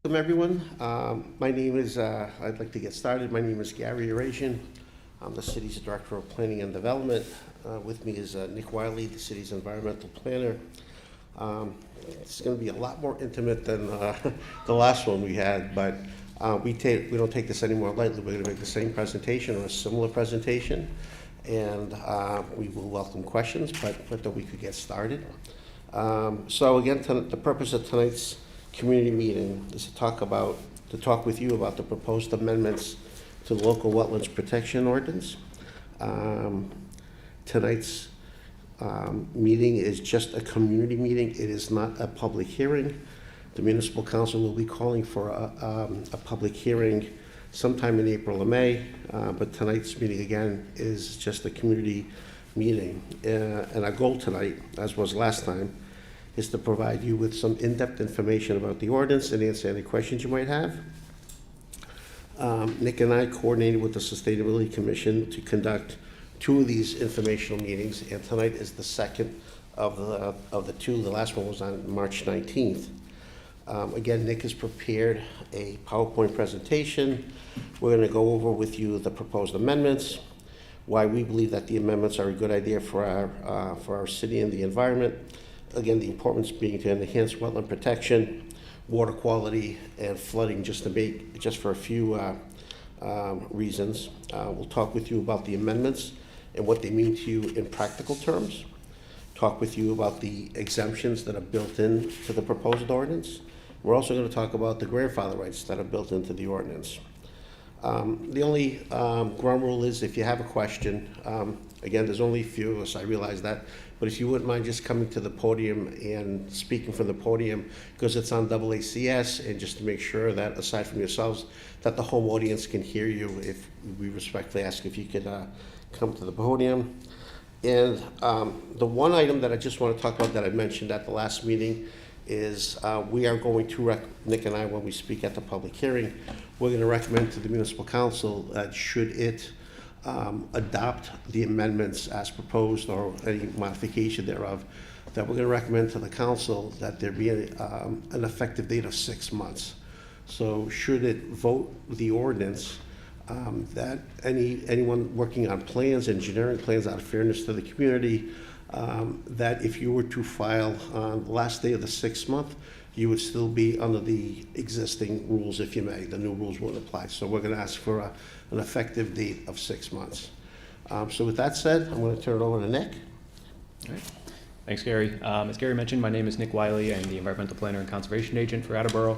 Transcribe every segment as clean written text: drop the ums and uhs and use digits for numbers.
Welcome, everyone. My name is, I'd like to get started. My name is Gary Eurasian. I'm the city's Director of Planning and Development. With me is Nick Wiley, the city's environmental planner. It's going to be a lot more intimate than the last one we had, but we don't take this anymore lightly. We're going to make the same presentation or a similar presentation, and we will welcome questions, but that we could get started. So again, the purpose of tonight's community meeting is to talk with you about the proposed amendments to the local wetlands protection ordinance. Tonight's meeting is just a community meeting. It is not a public hearing. The municipal council will be calling for a public hearing sometime in April or May, but tonight's meeting again is just a community meeting. And our goal tonight, as was last time, is to provide you with some in-depth information about the ordinance and answer any questions you might have. Nick and I coordinated with the Sustainability Commission to conduct two of these informational meetings, and tonight is the second of the two. The last one was on March 19th. Again, Nick has prepared a PowerPoint presentation. We're going to go over with you the proposed amendments, why we believe that the amendments are a good idea for our city and the environment. Again, the importance being to enhance wetland protection, water quality, and flooding, just for a few reasons. We'll talk with you about the amendments and what they mean to you in practical terms. Talk with you about the exemptions that are built into the proposed ordinance. We're also going to talk about the grandfather rights that are built into the ordinance. The only ground rule is if you have a question, again, there's only a few of us, I realize that, but if you wouldn't mind just coming to the podium and speaking from the podium, because it's on AACS, and just to make sure that, aside from yourselves, that the home audience can hear you, if we respectfully ask if you could come to the podium. And the one item that I just want to talk about that I mentioned at the last meeting is we are going to, Nick and I, when we speak at the public hearing, we're going to recommend to the municipal council that should it adopt the amendments as proposed or any modification thereof, that we're going to recommend to the council that there be an effective date of 6 months. So should it vote the ordinance, that anyone working on plans, engineering plans, out of fairness to the community, that if you were to file on the last day of the 6th month, you would still be under the existing rules, if you may. The new rules wouldn't apply. So we're going to ask for an effective date of 6 months. So with that said, I'm going to turn it over to Nick. All right. Thanks, Gary. As Gary mentioned, my name is Nick Wiley. I'm the environmental planner and conservation agent for Attleboro.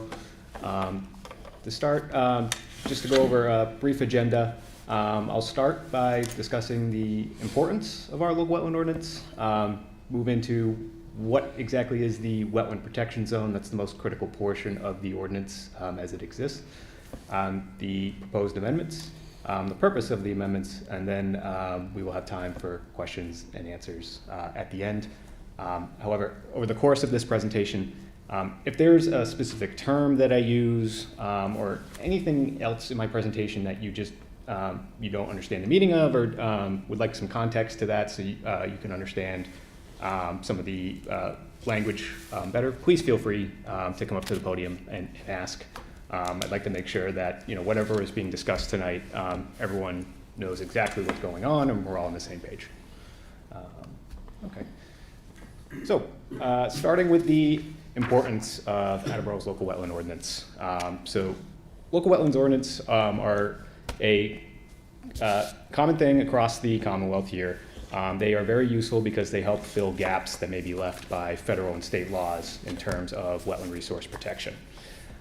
To start, just to go over a brief agenda, I'll start by discussing the importance of our local wetland ordinance, move into what exactly is the wetland protection zone. That's the most critical portion of the ordinance as it exists, the proposed amendments, the purpose of the amendments, and then we will have time for questions and answers at the end. However, over the course of this presentation, if there's a specific term that I use or anything else in my presentation that you just you don't understand the meaning of, or would like some context to that so you can understand some of the language better, please feel free to come up to the podium and ask. I'd like to make sure that whatever is being discussed tonight, everyone knows exactly what's going on and we're all on the same page. Okay. So, starting with the importance of Attleboro's local wetland ordinance. So, local wetlands ordinance are a common thing across the Commonwealth here. They are very useful because they help fill gaps that may be left by federal and state laws in terms of wetland resource protection.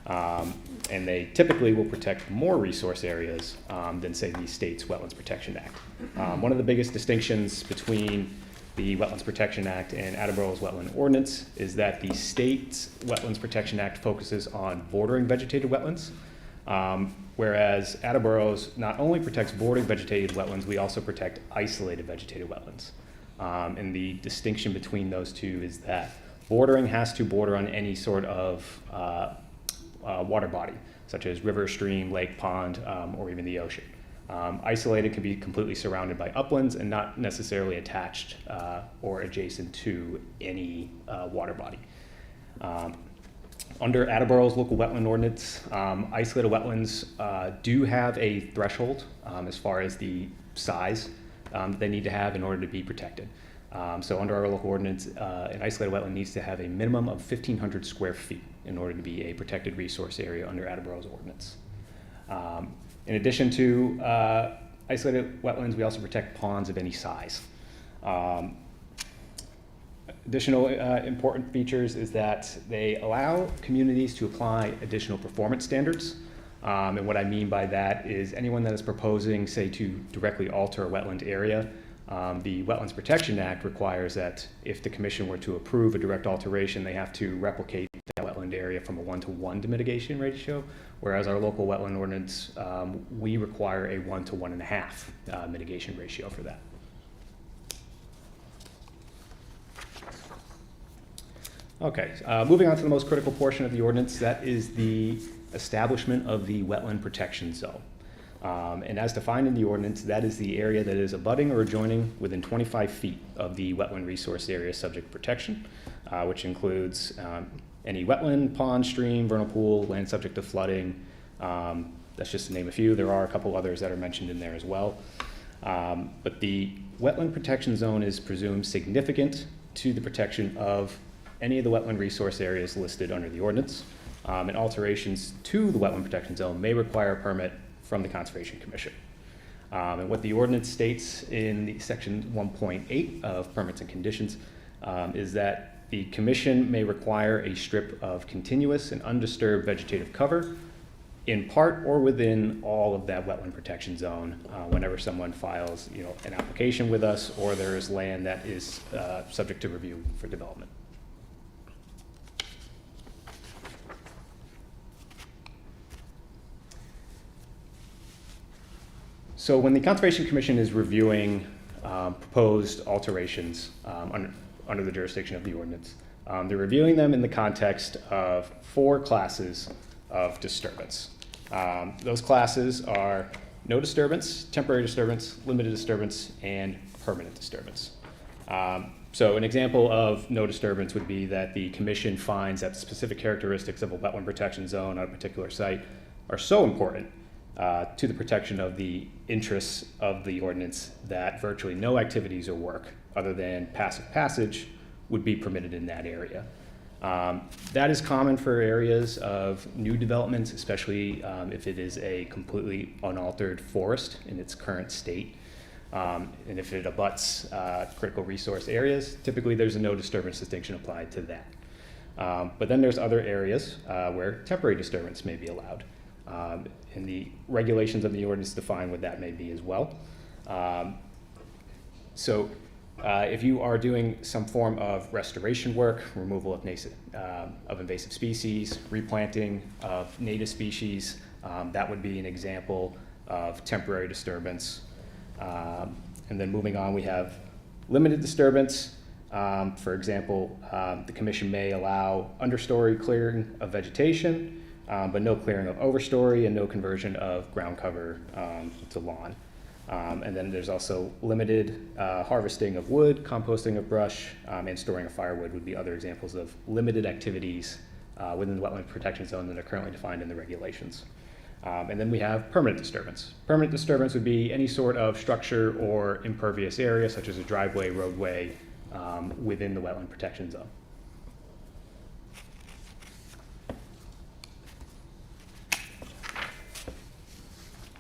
And they typically will protect more resource areas than, say, the state's Wetlands Protection Act. One of the biggest distinctions between the Wetlands Protection Act and Attleboro's Wetland Ordinance is that the state's Wetlands Protection Act focuses on bordering vegetated wetlands, whereas Attleboro's not only protects bordering vegetated wetlands, we also protect isolated vegetated wetlands. And the distinction between those two is that bordering has to border on any sort of water body, such as river, stream, lake, pond, or even the ocean. Isolated can be completely surrounded by uplands and not necessarily attached or adjacent to any water body. Under Attleboro's local wetland ordinance, isolated wetlands do have a threshold as far as the size that they need to have in order to be protected. So under our local ordinance, an isolated wetland needs to have a minimum of 1,500 square feet in order to be a protected resource area under Attleboro's ordinance. In addition to isolated wetlands, we also protect ponds of any size. Additional important features is that they allow communities to apply additional performance standards. And what I mean by that is anyone that is proposing, say, to directly alter a wetland area, the Wetlands Protection Act requires that if the commission were to approve a direct alteration, they have to replicate that wetland area from a 1-to-1 to mitigation ratio, whereas our local wetland ordinance, we require a 1 to 1.5 mitigation ratio for that. Okay, moving on to the most critical portion of the ordinance, that is the establishment of the wetland protection zone. And as defined in the ordinance, that is the area that is abutting or adjoining within 25 feet of the wetland resource area subject to protection, which includes any wetland, pond, stream, vernal pool, land subject to flooding. That's just to name a few. There are a couple others that are mentioned in there as well. But the wetland protection zone is presumed significant to the protection of any of the wetland resource areas listed under the ordinance. And alterations to the wetland protection zone may require a permit from the Conservation Commission. And what the ordinance states in the section 1.8 of permits and conditions is that the commission may require a strip of continuous and undisturbed vegetative cover in part or within all of that wetland protection zone whenever someone files, an application with us or there is land that is subject to review for development. So when the Conservation Commission is reviewing proposed alterations under the jurisdiction of the ordinance, they're reviewing them in the context of 4 classes of disturbance. Those classes are no disturbance, temporary disturbance, limited disturbance, and permanent disturbance. So an example of no disturbance would be that the commission finds that specific characteristics of a wetland protection zone on a particular site are so important to the protection of the interests of the ordinance that virtually no activities or work other than passive passage would be permitted in that area. That is common for areas of new developments, especially if it is a completely unaltered forest in its current state. And if it abuts critical resource areas, typically there's a no disturbance distinction applied to that. But then there's other areas where temporary disturbance may be allowed. And the regulations of the ordinance define what that may be as well. So if you are doing some form of restoration work, removal of invasive species, replanting of native species, that would be an example of temporary disturbance. And then moving on, we have limited disturbance. For example, the commission may allow understory clearing of vegetation, but no clearing of overstory and no conversion of ground cover to lawn. And then there's also limited harvesting of wood, composting of brush, and storing of firewood would be other examples of limited activities within the wetland protection zone that are currently defined in the regulations. And then we have permanent disturbance. Permanent disturbance would be any sort of structure or impervious area, such as a driveway, roadway, within the wetland protection zone.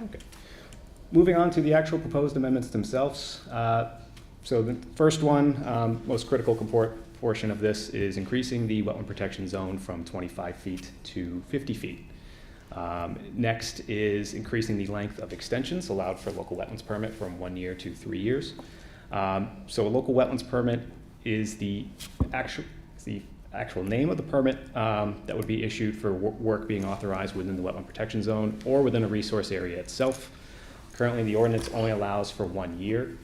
Okay. Moving on to the actual proposed amendments themselves. So the first one, most critical portion of this is increasing the wetland protection zone from 25 feet to 50 feet. Next is increasing the length of extensions allowed for a local wetlands permit from 1 year to 3 years. So a local wetlands permit is the actual name of the permit that would be issued for work being authorized within the wetland protection zone or within a resource area itself. Currently, the ordinance only allows for 1 year.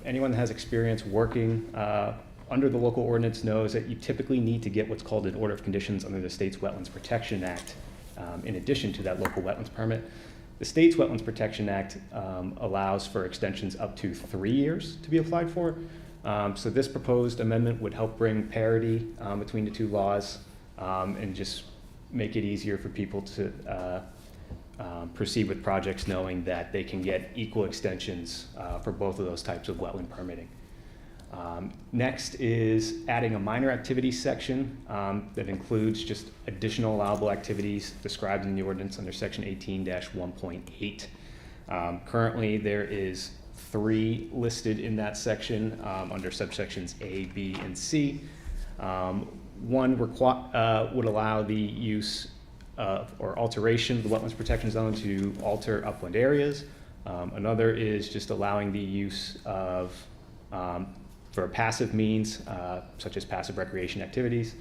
Anyone that has experience working under the local ordinance knows that you typically need to get what's called an order of conditions under the state's Wetlands Protection Act in addition to that local wetlands permit. The state's Wetlands Protection Act allows for extensions up to 3 years to be applied for. So this proposed amendment would help bring parity between the two laws and just make it easier for people to proceed with projects knowing that they can get equal extensions for both of those types of wetland permitting. Next is adding a minor activities section that includes just additional allowable activities described in the ordinance under section 18-1.8. Currently, there is 3 listed in that section under subsections A, B, and C. One would allow the use of or alteration of the wetlands protection zone to alter upland areas. Another is just allowing the use of for passive means, such as passive recreation activities.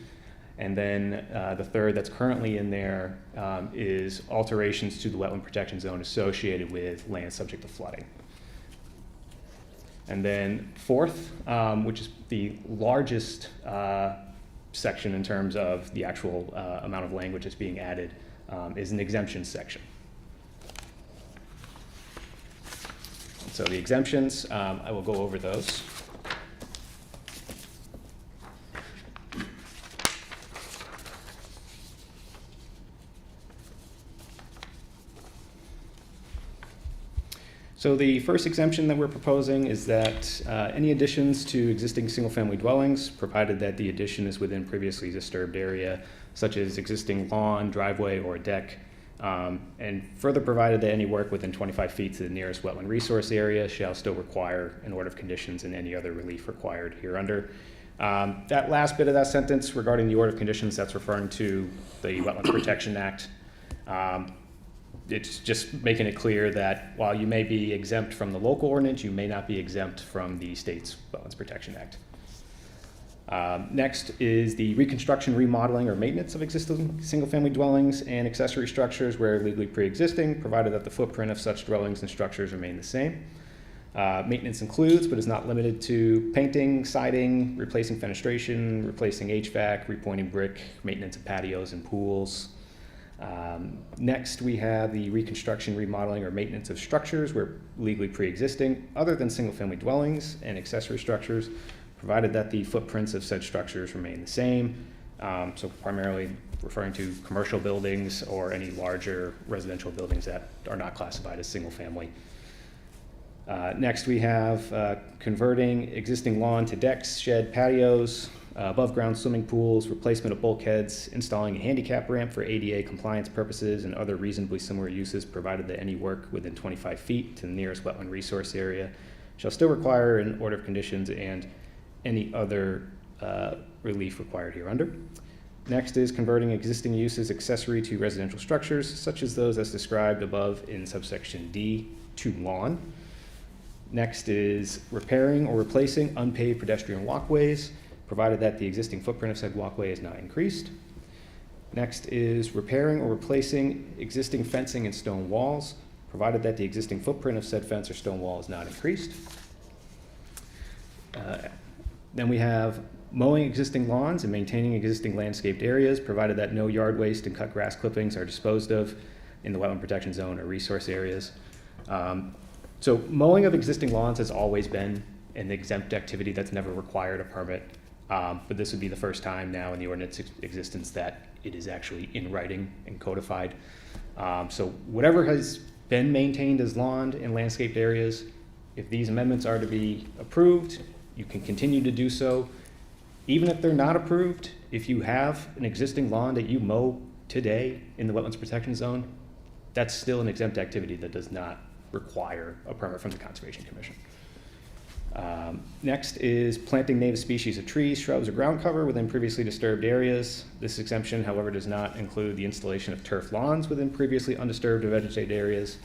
And then the third that's currently in there is alterations to the wetland protection zone associated with land subject to flooding. And then fourth, which is the largest section in terms of the actual amount of language that's being added, is an exemption section. So the exemptions, I will go over those. So the first exemption that we're proposing is that any additions to existing single-family dwellings, provided that the addition is within previously disturbed area, such as existing lawn, driveway, or deck, and further provided that any work within 25 feet to the nearest wetland resource area shall still require an order of conditions and any other relief required hereunder. That last bit of that sentence regarding the order of conditions, that's referring to the Wetlands Protection Act. It's just making it clear that while you may be exempt from the local ordinance, you may not be exempt from the state's Wetlands Protection Act. Next is the reconstruction, remodeling, or maintenance of existing single-family dwellings and accessory structures where legally pre-existing, provided that the footprint of such dwellings and structures remain the same. Maintenance includes, but is not limited to, painting, siding, replacing fenestration, replacing HVAC, repointing brick, maintenance of patios and pools. Next, we have the reconstruction, remodeling, or maintenance of structures where legally pre-existing, other than single-family dwellings and accessory structures, provided that the footprints of said structures remain the same. So primarily referring to commercial buildings or any larger residential buildings that are not classified as single-family. Next, we have converting existing lawn to decks, shed, patios, above-ground swimming pools, replacement of bulkheads, installing a handicap ramp for ADA compliance purposes and other reasonably similar uses, provided that any work within 25 feet to the nearest wetland resource area shall still require an order of conditions and any other relief required hereunder. Next is converting existing uses accessory to residential structures, such as those as described above in subsection D, to lawn. Next is repairing or replacing unpaved pedestrian walkways, provided that the existing footprint of said walkway is not increased. Next is repairing or replacing existing fencing and stone walls, provided that the existing footprint of said fence or stone wall is not increased. Then we have mowing existing lawns and maintaining existing landscaped areas, provided that no yard waste and cut grass clippings are disposed of in the wetland protection zone or resource areas. So mowing of existing lawns has always been an exempt activity that's never required a permit. But this would be the first time now in the ordinance existence that it is actually in writing and codified. So whatever has been maintained as lawn and landscaped areas, if these amendments are to be approved, you can continue to do so. Even if they're not approved, if you have an existing lawn that you mow today in the Wetlands Protection Zone, that's still an exempt activity that does not require a permit from the Conservation Commission. Next is planting native species of trees, shrubs, or ground cover within previously disturbed areas. This exemption, however, does not include the installation of turf lawns within previously undisturbed or vegetated areas.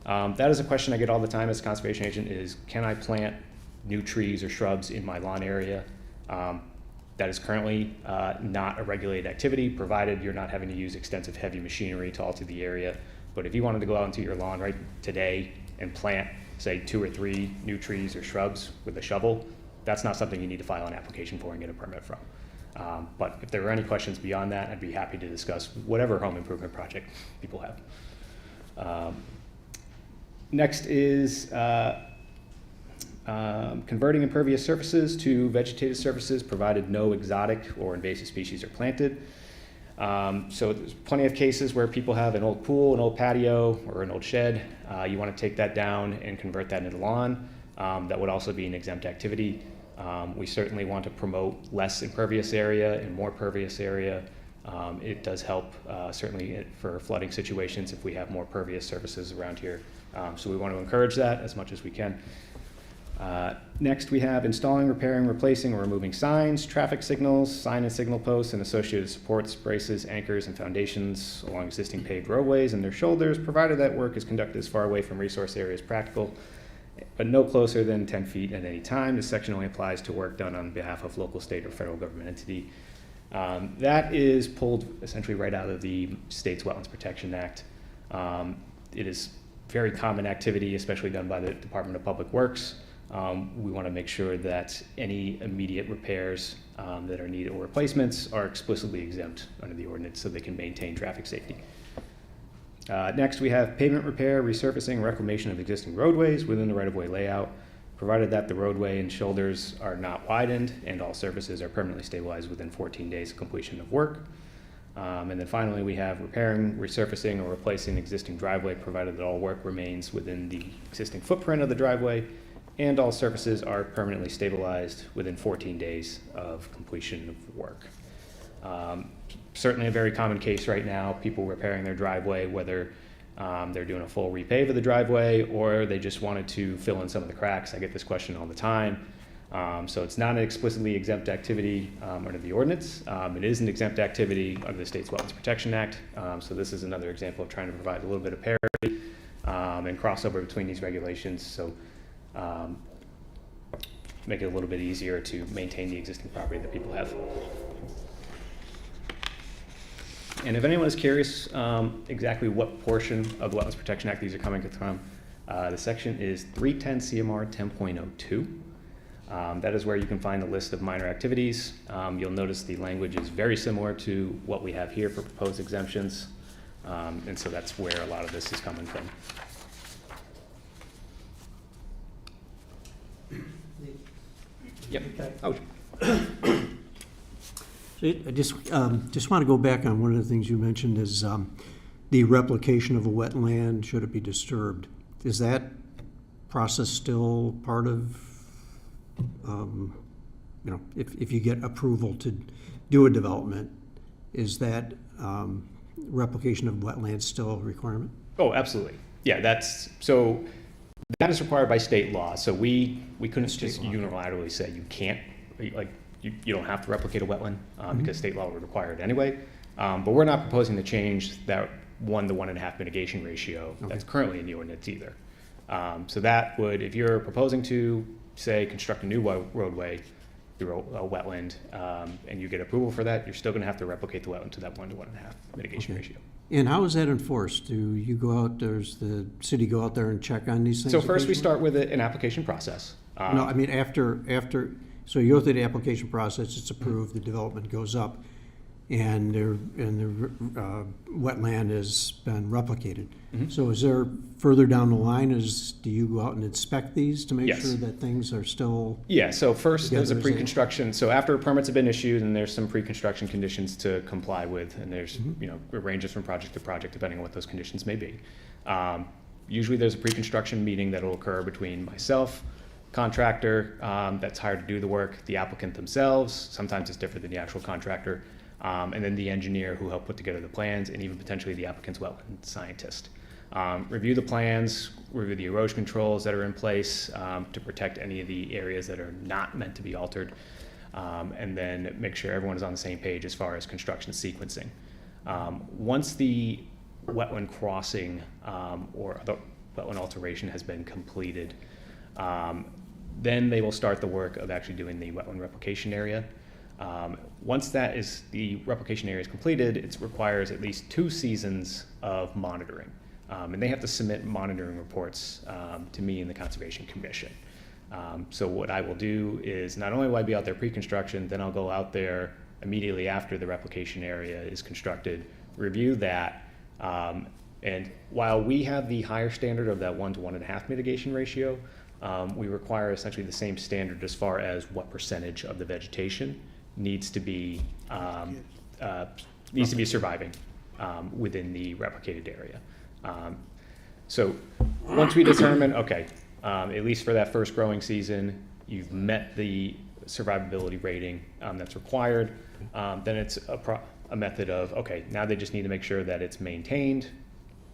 That is a question I get all the time as a conservation agent is, can I plant new trees or shrubs in my lawn area? That is currently not a regulated activity, provided you're not having to use extensive heavy machinery to alter the area. But if you wanted to go out into your lawn right today and plant, say, 2 or 3 new trees or shrubs with a shovel, that's not something you need to file an application for and get a permit from. But if there are any questions beyond that, I'd be happy to discuss whatever home improvement project people have. Next is converting impervious surfaces to vegetated surfaces, provided no exotic or invasive species are planted. So there's plenty of cases where people have an old pool, an old patio, or an old shed. You want to take that down and convert that into lawn. That would also be an exempt activity. We certainly want to promote less impervious area and more pervious area. It does help certainly for flooding situations if we have more pervious surfaces around here. So we want to encourage that as much as we can. Next, we have installing, repairing, replacing, or removing signs, traffic signals, sign and signal posts, and associated supports, braces, anchors, and foundations along existing paved roadways and their shoulders, provided that work is conducted as far away from resource areas as practical, but no closer than 10 feet at any time. This section only applies to work done on behalf of local, state, or federal government entity. That is pulled essentially right out of the state's Wetlands Protection Act. It is very common activity, especially done by the Department of Public Works. We want to make sure that any immediate repairs that are needed or replacements are explicitly exempt under the ordinance so they can maintain traffic safety. Next, we have pavement repair, resurfacing, reclamation of existing roadways within the right-of-way layout, provided that the roadway and shoulders are not widened and all surfaces are permanently stabilized within 14 days of completion of work. And then finally, we have repairing, resurfacing, or replacing existing driveway, provided that all work remains within the existing footprint of the driveway and all surfaces are permanently stabilized within 14 days of completion of work. Certainly a very common case right now, people repairing their driveway, whether they're doing a full repave of the driveway or they just wanted to fill in some of the cracks. I get this question all the time. So it's not an explicitly exempt activity under the ordinance. It is an exempt activity under the state's Wetlands Protection Act. So this is another example of trying to provide a little bit of parity and crossover between these regulations. So make it a little bit easier to maintain the existing property that people have. And if anyone is curious exactly what portion of the Wetlands Protection Act these are coming from, the section is 310 CMR 10.02. That is where you can find a list of minor activities. You'll notice the language is very similar to what we have here for proposed exemptions. And so that's where a lot of this is coming from. Yep. Oh. So I just want to go back on one of the things you mentioned is the replication of a wetland, should it be disturbed. Is that process still part of, if you get approval to do a development, is that replication of wetlands still a requirement? Oh, absolutely. Yeah, that is required by state law. So we couldn't just unilaterally say you can't, like, you don't have to replicate a wetland because state law would require it anyway. But we're not proposing to change that 1 to 1.5 mitigation ratio that's currently in the ordinance either. So that would, if you're proposing to, say, construct a new roadway through a wetland and you get approval for that, you're still going to have to replicate the wetland to that 1 to 1.5 mitigation ratio. And how is that enforced? Do you go out, does the city go out there and check on these things? So first we start with an application process. No, I mean after, so you go through the application process, it's approved, the development goes up, and the wetland has been replicated. So is there, further down the line, do you go out and inspect these to make sure that things are still? Yeah, so first there's a pre-construction, so after permits have been issued and there's some pre-construction conditions to comply with, and there's, it ranges from project to project depending on what those conditions may be. Usually there's a pre-construction meeting that will occur between myself, contractor that's hired to do the work, the applicant themselves, sometimes it's different than the actual contractor, and then the engineer who helped put together the plans, and even potentially the applicant's wetland scientist. Review the plans, review the erosion controls that are in place to protect any of the areas that are not meant to be altered, and then make sure everyone is on the same page as far as construction sequencing. Once the wetland crossing or the wetland alteration has been completed, then they will start the work of actually doing the wetland replication area. Once the replication area is completed, it requires at least 2 seasons of monitoring. And they have to submit monitoring reports to me and the Conservation Commission. So what I will do is not only will I be out there pre-construction, then I'll go out there immediately after the replication area is constructed, review that, and while we have the higher standard of that 1 to 1.5 mitigation ratio, we require essentially the same standard as far as what percentage of the vegetation needs to be needs to be surviving within the replicated area. So once we determine, okay, at least for that first growing season, you've met the survivability rating that's required, then it's a method of, okay, now they just need to make sure that it's maintained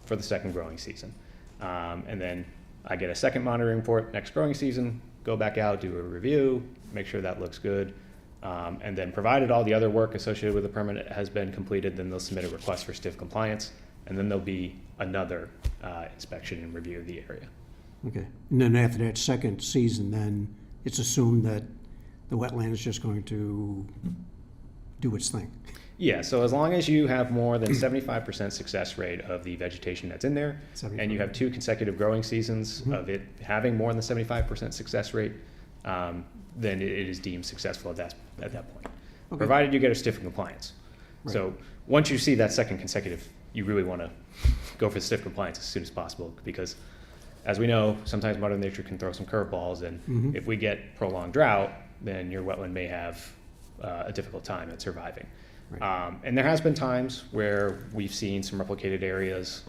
for the second growing season. And then I get a second monitoring report next growing season, go back out, do a review, make sure that looks good. And then provided all the other work associated with the permit has been completed, then they'll submit a request for stiff compliance, and then there'll be another inspection and review of the area. Okay. And then after that second season, then it's assumed that the wetland is just going to do its thing. Yeah, so as long as you have more than 75% success rate of the vegetation that's in there, and you have 2 consecutive growing seasons of it having more than 75% success rate, then it is deemed successful at that point, Okay. provided you get a stiff compliance. Right. So once you see that second consecutive, you really want to go for the stiff compliance as soon as possible, because as we know, sometimes Mother Nature can throw some curveballs, and if we get prolonged drought, then your wetland may have a difficult time at surviving. Right. And there has been times where we've seen some replicated areas,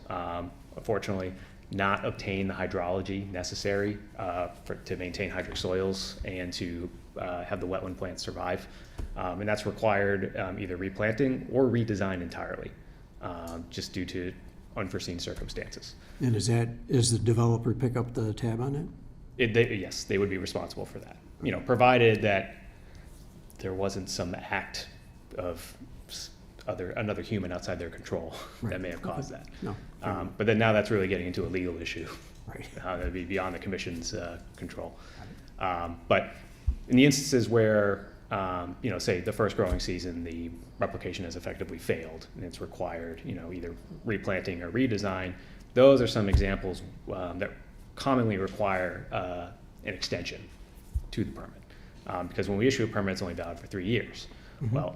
unfortunately, not obtain the hydrology necessary to maintain hydric soils and to have the wetland plants survive. And that's required either replanting or redesign entirely, just due to unforeseen circumstances. And is the developer pick up the tab on it? Yes, they would be responsible for that. Provided that there wasn't some act of another human outside their control Right. that may have caused that. No. But then now that's really getting into a legal issue. Right. That would be beyond the commission's control. But in the instances where, say the first growing season, the replication has effectively failed and it's required, either replanting or redesign, those are some examples that commonly require an extension to the permit. Because when we issue a permit, it's only valid for 3 years. Well,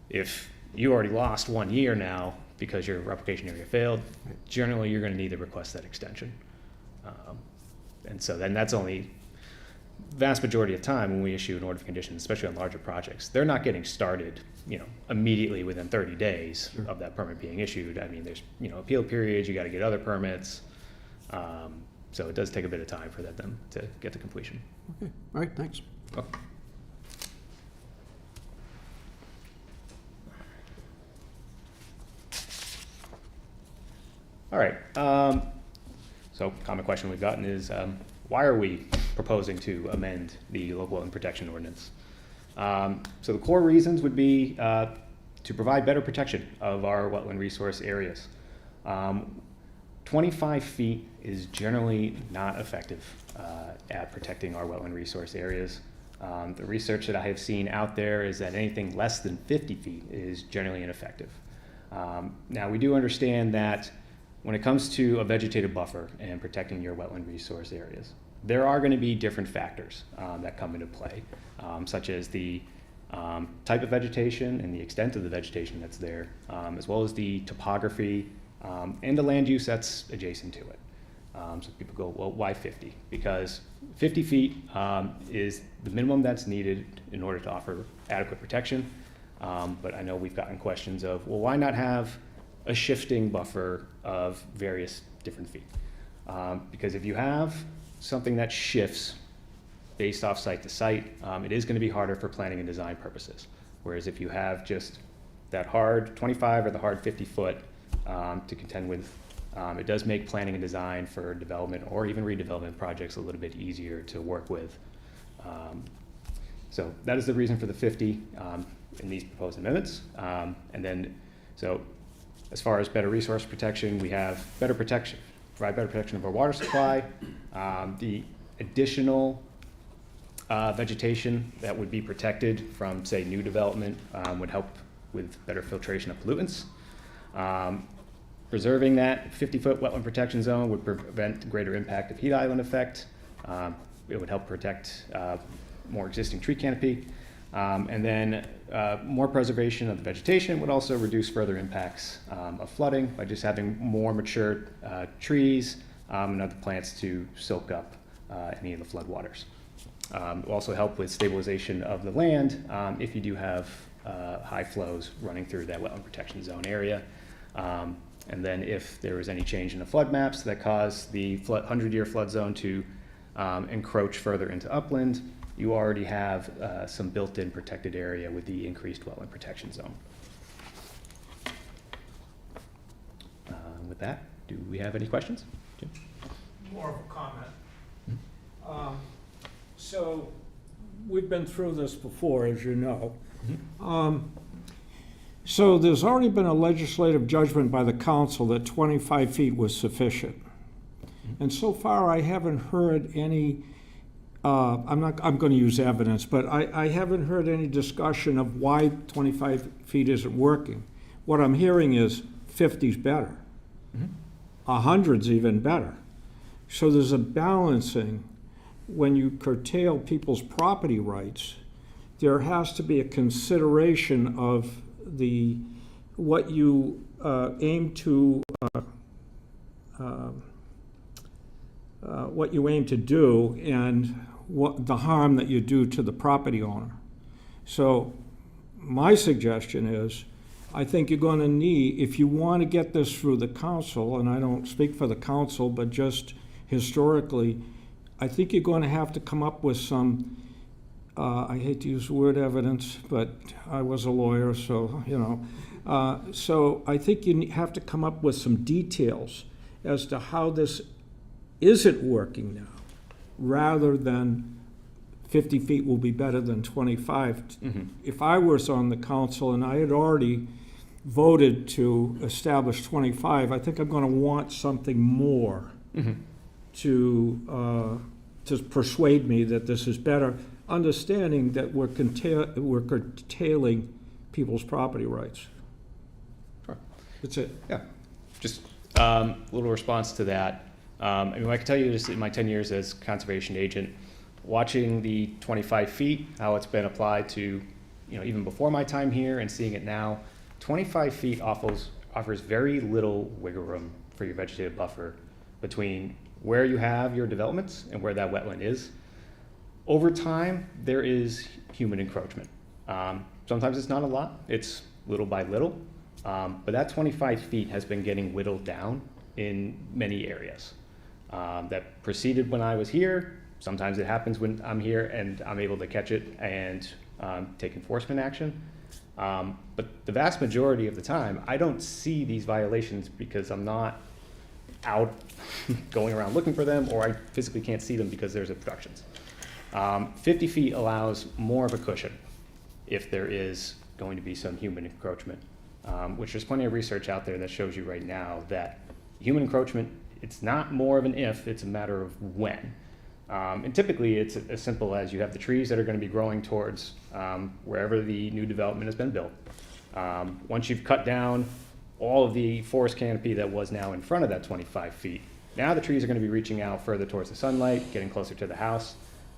if you already lost 1 year now because your replication area failed, generally you're going to need to request that extension. And so then that's only vast majority of time when we issue an order of conditions, especially on larger projects, they're not getting started, immediately within 30 days of that permit being issued. I mean, there's, appeal periods, you got to get other permits. So it does take a bit of time for them to get to completion. Okay, all right, thanks. Okay. All right, so common question we've gotten is, why are we proposing to amend the local wetland protection ordinance? So the core reasons would be to provide better protection of our wetland resource areas. 25 feet is generally not effective at protecting our wetland resource areas. The research that I have seen out there is that anything less than 50 feet is generally ineffective. Now, we do understand that when it comes to a vegetative buffer and protecting your wetland resource areas, there are going to be different factors that come into play, such as the type of vegetation and the extent of the vegetation that's there, as well as the topography and the land use that's adjacent to it. So people go, well, why 50? Because 50 feet is the minimum that's needed in order to offer adequate protection. But I know we've gotten questions of, well, why not have a shifting buffer of various different feet? Because if you have something that shifts based off site to site, it is going to be harder for planning and design purposes. Whereas if you have just that hard 25 or the hard 50 foot to contend with, it does make planning and design for development or even redevelopment projects a little bit easier to work with. So that is the reason for the 50 in these proposed amendments. And then, so as far as better resource protection, we have better protection, provide better protection of our water supply. The additional vegetation that would be protected from, say, new development would help with better filtration of pollutants. Preserving that 50-foot wetland protection zone would prevent greater impact of heat island effect. It would help protect more existing tree canopy. And then more preservation of the vegetation would also reduce further impacts of flooding by just having more mature trees and other plants to soak up any of the flood waters. It will also help with stabilization of the land if you do have high flows running through that wetland protection zone area. And then if there was any change in the flood maps that caused the 100-year flood zone to encroach further into upland, you already have some built-in protected area with the increased wetland protection zone. With that, do we have any questions? Jim? More of a comment. So, we've been through this before, as you know. So there's already been a legislative judgment by the council that 25 feet was sufficient. And so far, I haven't heard any, I'm going to use evidence, but I haven't heard any discussion of why 25 feet isn't working. What I'm hearing is 50's better. 100's even better. So there's a balancing. When you curtail people's property rights, there has to be a consideration of what you aim to do and what the harm that you do to the property owner. So my suggestion is, I think you're going to need, if you want to get this through the council, and I don't speak for the council, but just historically, I think you're going to have to come up with some, I hate to use the word evidence, but I was a lawyer, so, you know. So I think you have to come up with some details as to how this isn't working now, rather than 50 feet will be better than 25. If I was on the council and I had already voted to establish 25, I think I'm going to want something more to persuade me that this is better, understanding that we're curtailing people's property rights. Sure. That's it. Yeah. Just a little response to that. I mean, I can tell you just in my 10 years as conservation agent, watching the 25 feet, how it's been applied to, you know, even before my time here and seeing it now, 25 feet offers very little wiggle room for your vegetative buffer between where you have your developments and where that wetland is. Over time, there is human encroachment. Sometimes it's not a lot, it's little by little, but that 25 feet has been getting whittled down in many areas. That preceded when I was here. Sometimes it happens when I'm here and I'm able to catch it and take enforcement action. But the vast majority of the time, I don't see these violations because I'm not out going around looking for them, or I physically can't see them because there's obstructions. 50 feet allows more of a cushion if there is going to be some human encroachment, which there's plenty of research out there that shows you right now that human encroachment, it's not more of an if, it's a matter of when. And typically it's as simple as you have the trees that are going to be growing towards wherever the new development has been built. Once you've cut down all of the forest canopy that was now in front of that 25 feet, now the trees are going to be reaching out further towards the sunlight, getting closer to the house.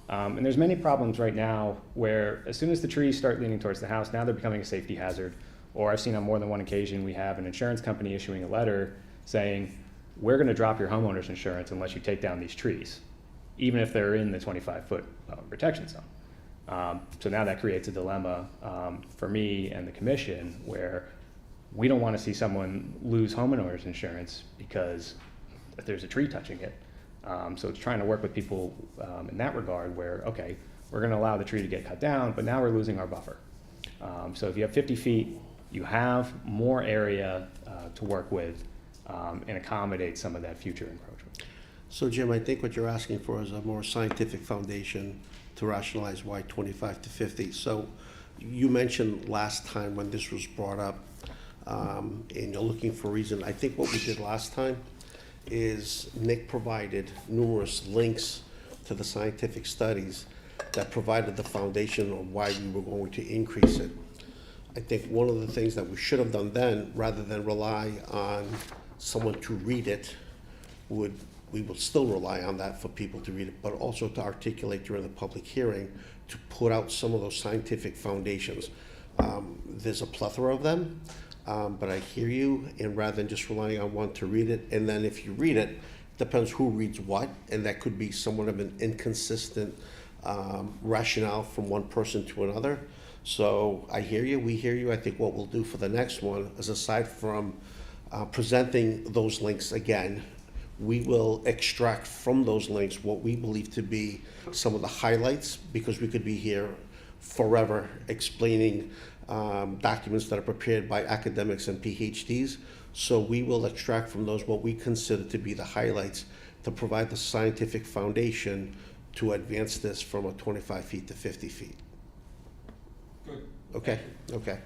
And there's many problems right now where as soon as the trees start leaning towards the house, now they're becoming a safety hazard. Or I've seen on more than one occasion, we have an insurance company issuing a letter saying, we're going to drop your homeowner's insurance unless you take down these trees, even if they're in the 25-foot protection zone. So now that creates a dilemma for me and the commission where we don't want to see someone lose homeowner's insurance because there's a tree touching it. So it's trying to work with people in that regard where, okay, we're going to allow the tree to get cut down, but now we're losing our buffer. So if you have 50 feet, you have more area to work with and accommodate some of that future encroachment. So Jim, I think what you're asking for is a more scientific foundation to rationalize why 25 to 50. So you mentioned last time when this was brought up, and you're looking for a reason. I think what we did last time is Nick provided numerous links to the scientific studies that provided the foundation of why we were going to increase it. I think one of the things that we should have done then, rather than rely on someone to read it, we will still rely on that for people to read it, but also to articulate during the public hearing, to put out some of those scientific foundations. There's a plethora of them, but I hear you, and rather than just relying on one to read it, and then if you read it, depends who reads what, and that could be somewhat of an inconsistent rationale from one person to another. So I hear you, we hear you. I think what we'll do for the next one is, aside from presenting those links again, we will extract from those links what we believe to be some of the highlights, because we could be here forever explaining documents that are prepared by academics and PhDs. So we will extract from those what we consider to be the highlights to provide the scientific foundation to advance this from a 25 feet to 50 feet. Good. Okay, okay.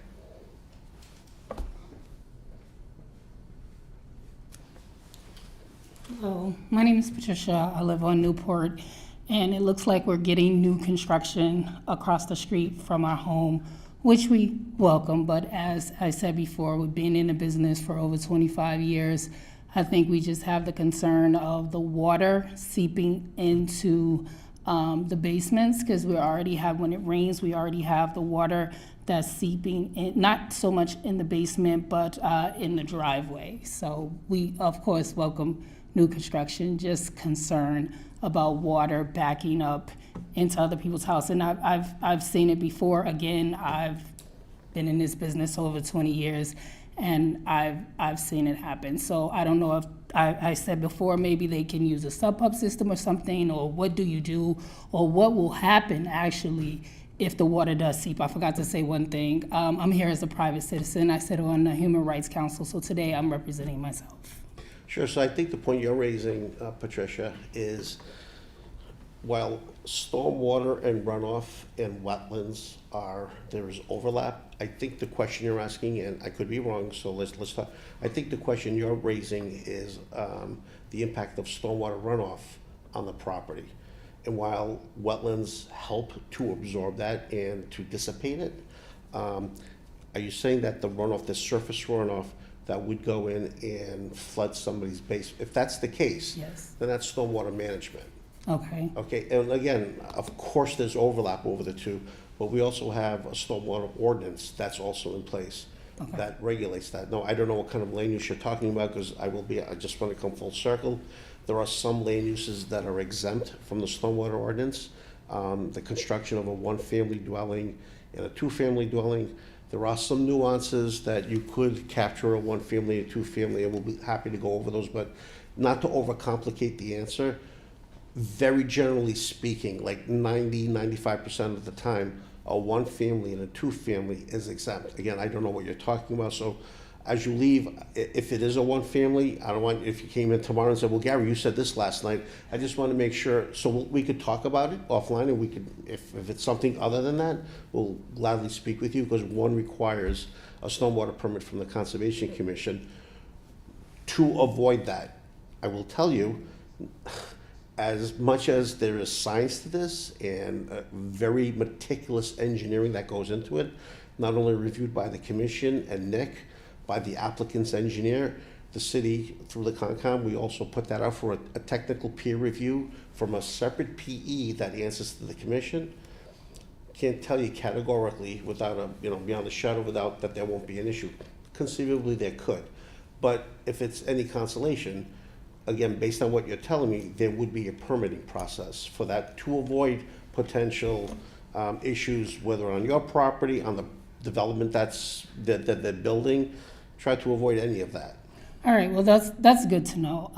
Hello, my name is Patricia. I live on Newport, and it looks like we're getting new construction across the street from our home, which we welcome. But as I said before, we've been in the business for over 25 years. I think we just have the concern of the water seeping into the basements, because we already have, when it rains, we already have the water that's seeping in, not so much in the basement, but in the driveway. So we, of course, welcome new construction, just concerned about water backing up into other people's house. And I've seen it before. Again, I've been in this business over 20 years, and I've seen it happen. So I don't know if, I said before, maybe they can use a sub-pump system or something, or what do you do, or what will happen actually if the water does seep. I forgot to say one thing. I'm here as a private citizen. I sit on the Human Rights Council, so today I'm representing myself. Sure, so I think the point you're raising, Patricia, is while stormwater and runoff and wetlands there is overlap, I think the question you're asking, and I could be wrong, so let's talk. I think the question you're raising is the impact of stormwater runoff on the property. And while wetlands help to absorb that and to dissipate it, are you saying that the runoff, the surface runoff, that would go in and flood somebody's base? If that's the case, Yes. then that's stormwater management. Okay. Okay, and again, of course, there's overlap over the two, but we also have a stormwater ordinance that's also in place that regulates that. No, I don't know what kind of land use you're talking about, because I just want to come full circle. There are some land uses that are exempt from the stormwater ordinance. The construction of a one-family dwelling and a two-family dwelling. There are some nuances that you could capture a one-family and two-family, and we'll be happy to go over those, but not to overcomplicate the answer. Very generally speaking, like 95% of the time, a one-family and a two-family is exempt. Again, I don't know what you're talking about, so as you leave, if it is a one-family, I don't want, if you came in tomorrow and said, well, Gary, you said this last night, I just want to make sure, so we could talk about it offline, and we could, if it's something other than that, we'll gladly speak with you, because one requires a stormwater permit from the Conservation Commission. To avoid that, I will tell you, as much as there is science to this and very meticulous engineering that goes into it, not only reviewed by the commission and Nick, by the applicant's engineer, the city, through the Concom, we also put that out for a technical peer review from a separate PE that answers to the commission. Can't tell you categorically, without a, beyond a shadow of a doubt, that there won't be an issue. Conceivably, there could. But if it's any consolation, again, based on what you're telling me, there would be a permitting process for that, to avoid potential issues, whether on your property, on the development that they're building. Try to avoid any of that. All right, well, that's good to know.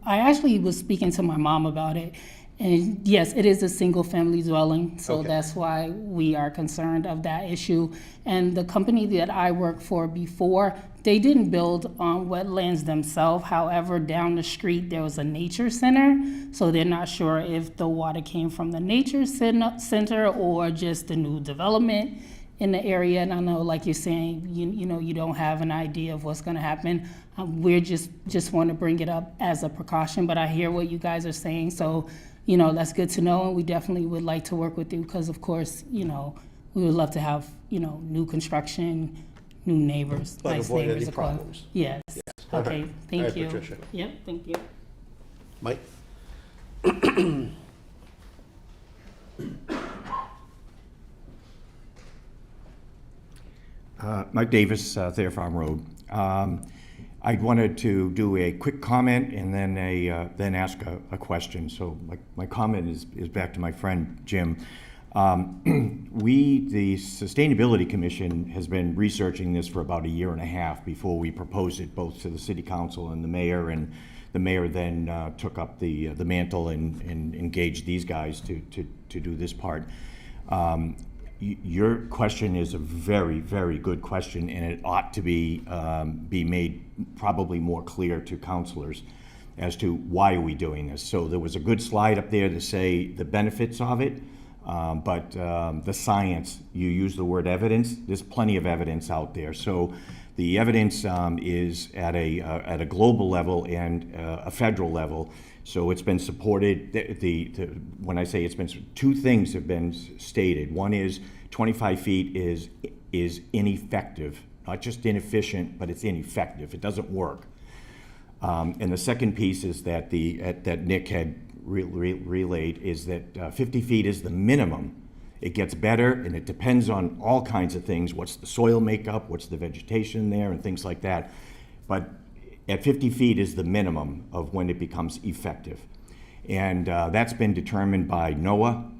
I actually was speaking to my mom about it, and yes, it is a single-family dwelling, so Okay. that's why we are concerned of that issue. And the company that I worked for before, they didn't build on wetlands themselves. However, down the street, there was a nature center, so they're not sure if the water came from the nature center or just the new development in the area. And I know, like you're saying, you don't have an idea of what's going to happen. We're just want to bring it up as a precaution, but I hear what you guys are saying, so that's good to know, and we definitely would like to work with you, because of course, we would love to have new construction, new neighbors, But nice avoid neighbors any across. problems. Yes. Okay. All Thank right, you. Patricia. Yep. Thank you. Mike? Mike Davis, Thayer Farm Road. I wanted to do a quick comment and then ask a question. So my comment is back to my friend Jim. The Sustainability Commission has been researching this for about a year and a half before we proposed it both to the City Council and the mayor then took up the mantle and engaged these guys to do this part. Your question is a very, very good question, and it ought to be made probably more clear to councilors as to why are we doing this. So there was a good slide up there to say the benefits of it, but the science, you use the word evidence, there's plenty of evidence out there. So the evidence is at a global level and a federal level. So it's been supported. When I say it's been, two things have been stated. One is 25 feet is ineffective, not just inefficient, but it's ineffective. It doesn't work. And the second piece is that that Nick had relayed is that 50 feet is the minimum. It gets better, and it depends on all kinds of things. What's the soil makeup? What's the vegetation there, and things like that. But at 50 feet is the minimum of when it becomes effective. And that's been determined by NOAA,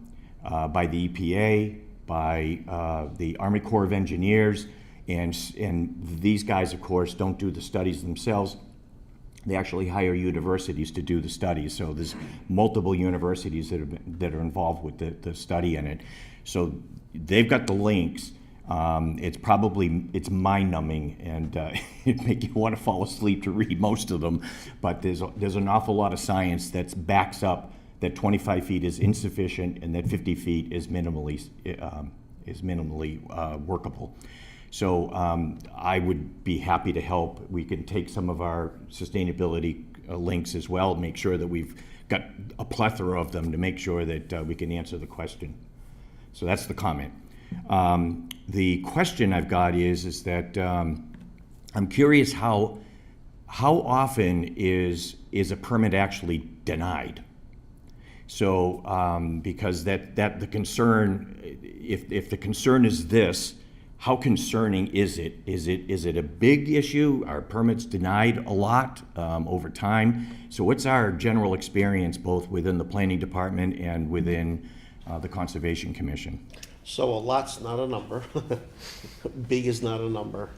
by the EPA, by the Army Corps of Engineers, and these guys, of course, don't do the studies themselves. They actually hire universities to do the studies. So there's multiple universities that are involved with the study in it. So they've got the links. It's mind-numbing, and it make you want to fall asleep to read most of them. But there's an awful lot of science that backs up that 25 feet is insufficient and that 50 feet is minimally workable. So I would be happy to help. We can take some of our sustainability links as well, make sure that we've got a plethora of them to make sure that we can answer the question. So that's the comment. The question I've got is that I'm curious how often is a permit actually denied? So because that the concern, if the concern is this, how concerning is it? Is it a big issue? Are permits denied a lot over time? So what's our general experience both within the planning department and within the Conservation Commission? So a lot's not a number. Big is not a number.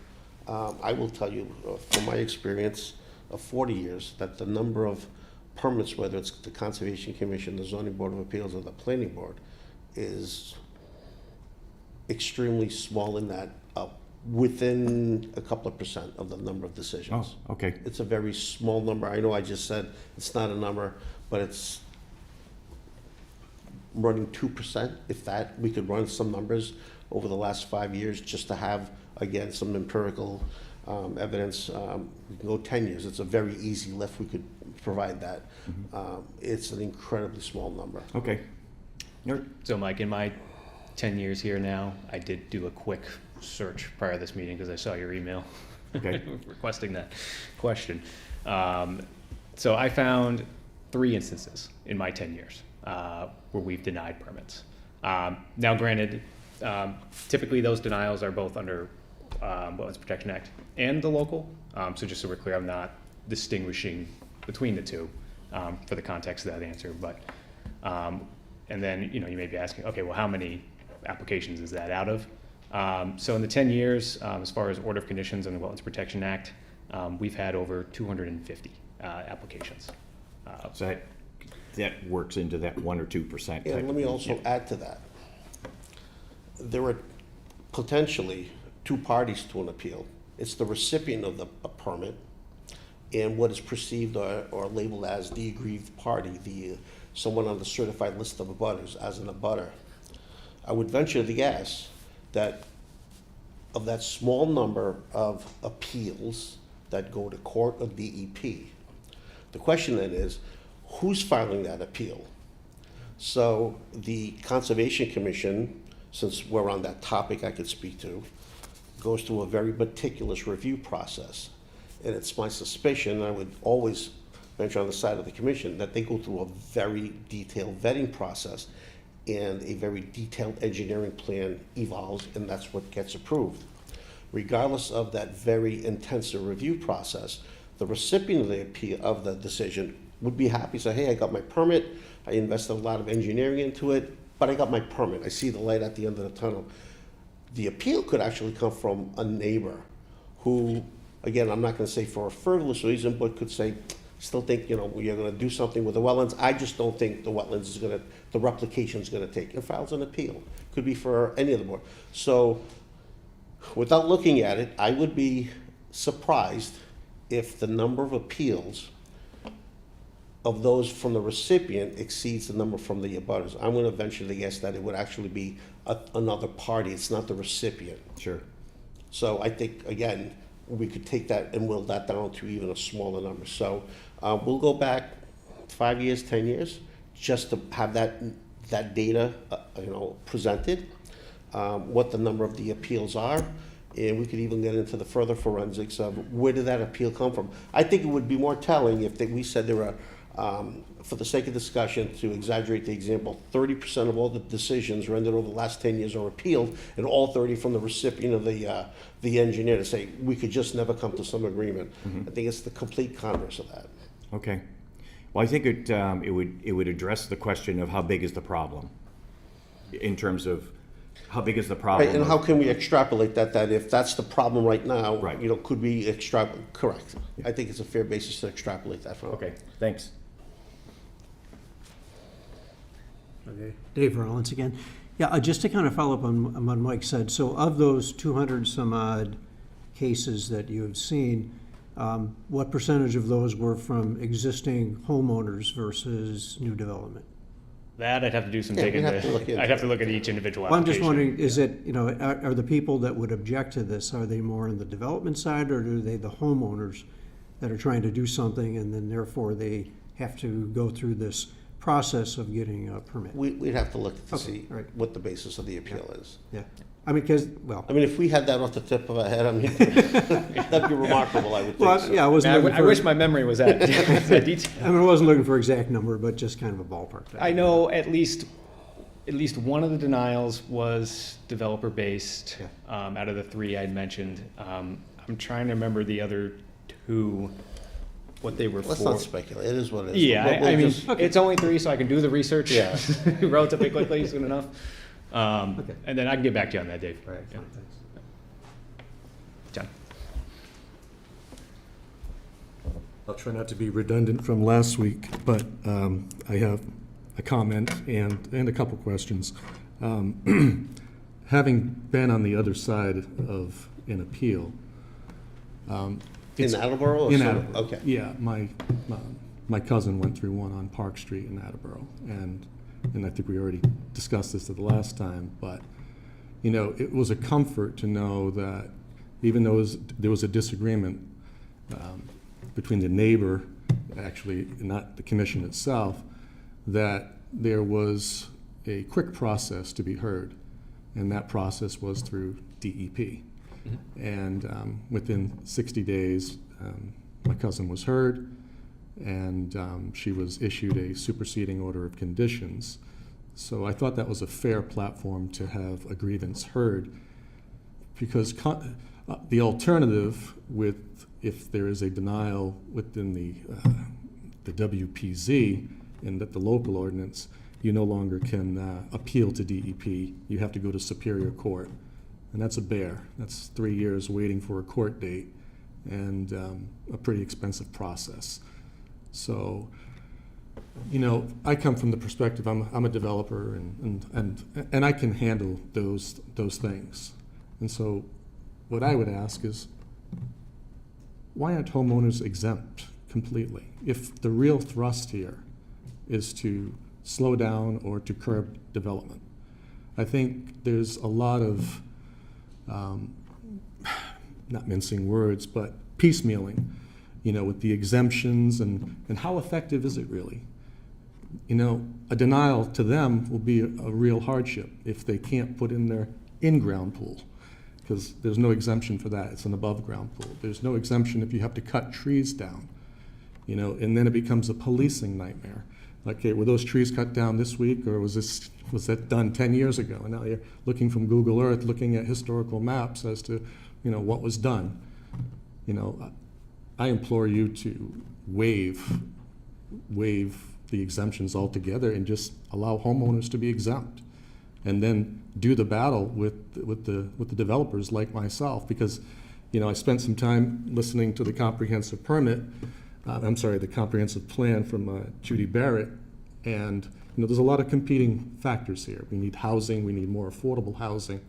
I will tell you from my experience of 40 years that the number of permits, whether it's the Conservation Commission, the Zoning Board of Appeals, or the Planning Board, is extremely small in that, within a couple of percent of the number of decisions. Oh, okay. It's a very small number. I know I just said it's not a number, but it's running 2%, if that. We could run some numbers over the last 5 years just to have, again, some empirical evidence. We can go 10 years. It's a very easy lift. We could provide that. It's an incredibly small number. Okay. So Mike, in my 10 years here now, I did do a quick search prior to this meeting because I saw your email Okay. requesting that question. So I found 3 instances in my 10 years where we've denied permits. Now granted, typically those denials are both under Wetlands Protection Act and the local. So just so we're clear, I'm not distinguishing between the two for the context of that answer. But and then you may be asking, okay, well, how many applications is that out of? So in the 10 years, as far as order of conditions under the Wetlands Protection Act, we've had over 250 applications. So that works into that 1 or 2%. And let me also add to that. There are potentially 2 parties to an appeal. It's the recipient of a permit and what is perceived or labeled as the aggrieved party, someone on the certified list of abutters as an abutter. I would venture the guess that of that small number of appeals that go to court or DEP, the question then is, who's filing that appeal? So the Conservation Commission, since we're on that topic I could speak to, goes through a very meticulous review process. And it's my suspicion, and I would always venture on the side of the commission, that they go through a very detailed vetting process and a very detailed engineering plan evolves, and that's what gets approved. Regardless of that very intensive review process, the recipient of the appeal of the decision would be happy to say, hey, I got my permit, I invested a lot of engineering into it, but I got my permit, I see the light at the end of the tunnel. The appeal could actually come from a neighbor who, again, I'm not gonna say for a frivolous reason, but could say, still think, you know, you're gonna do something with the wetlands, I just don't think the wetlands is gonna, the replication's gonna take, and files an appeal. Could be for any of the board. So, without looking at it, I would be surprised if the number of appeals of those from the recipient exceeds the number from the abutters. I'm gonna venture to guess that it would actually be another party, it's not the recipient. Sure. So I think, again, we could take that and whittle that down to even a smaller number. So we'll go back 5 years, 10 years, just to have that data, you know, presented, what the number of the appeals are, and we could even get into the further forensics of where did that appeal come from. I think it would be more telling if we said there were, for the sake of discussion, to exaggerate the example, 30% of all the decisions rendered over the last 10 years are appealed, and all 30 from the recipient of the engineer, to say, we could just never come to some agreement. I think it's the complete converse of that. Okay. Well, I think it would address the question of how big is the problem, in terms of how big is the problem. Right, and how can we extrapolate that if that's the problem right now, Right. you know, could we extrapolate? Correct. I think it's a fair basis to extrapolate that from. Okay, thanks. Okay, Dave Rollins again. Yeah, just to kind of follow up on what Mike said, so of those 200 some odd cases that you have seen, what percentage of those were from existing homeowners versus new development? That I'd have to do some Yeah, digging. we'd have to look into I'd have to look at each individual Well, I'm just application. wondering, is it, you know, are the people that would object to this, are they more on the development side, or are they the homeowners that are trying to do something and then therefore they have to go through this process of getting a permit? We'd have to look to Okay, see all right. what the basis of the appeal is. Yeah, I mean, because, well, I mean, if we had that off the tip of our head, I mean, that'd be remarkable, I would think. well, So. yeah, I wasn't I looking I wish for, my memory was that that detailed. I mean, I wasn't looking for exact number, but just kind of a ballpark. I know at least one of the denials was developer-based, Yeah. out of the three I'd mentioned. I'm trying to remember the other two, what they were Let's for. not speculate, it is what it is. Yeah, We'll I mean, just- it's only three, so I can do the research Yeah. relatively quickly, soon enough. Okay. And then I can get back to you on that, Dave. All right, Yeah. fine, thanks. John? I'll try not to be redundant from last week, but I have a comment and a couple questions. Having been on the other side of an appeal. In Attleboro or? In some- Attleboro. Okay. Yeah, my cousin went through one on Park Street in Attleboro, and I think we already discussed this at the last time, but, you know, it was a comfort to know that even though there was a disagreement between the neighbor, actually not the commission itself, that there was a quick process to be heard, and that process was through DEP. And within 60 days, my cousin was heard, and she was issued a superseding order of conditions. So I thought that was a fair platform to have a grievance heard, because the alternative if there is a denial within the WPZ and that the local ordinance, you no longer can appeal to DEP. You have to go to Superior Court. And that's a bear. That's 3 years waiting for a court date and a pretty expensive process. So, you know, I come from the perspective, I'm a developer and I can handle those things. And so what I would ask is, why aren't homeowners exempt completely? If the real thrust here is to slow down or to curb development. I think there's a lot of, not mincing words, but piecemealing, you know, with the exemptions and how effective is it really? You know, a denial to them will be a real hardship if they can't put in their in-ground pool, because there's no exemption for that. It's an above-ground pool. There's no exemption if you have to cut trees down, you know, and then it becomes a policing nightmare. Like, okay, were those trees cut down this week, or was that done 10 years ago? And now you're looking from Google Earth, looking at historical maps as to, you know, what was done. You know, I implore you to waive the exemptions altogether and just allow homeowners to be exempt. And then do the battle with the developers like myself, because, you know, I spent some time listening to the comprehensive permit, the comprehensive plan from Judy Barrett, and, you know, there's a lot of competing factors here. We need housing, we need more affordable housing,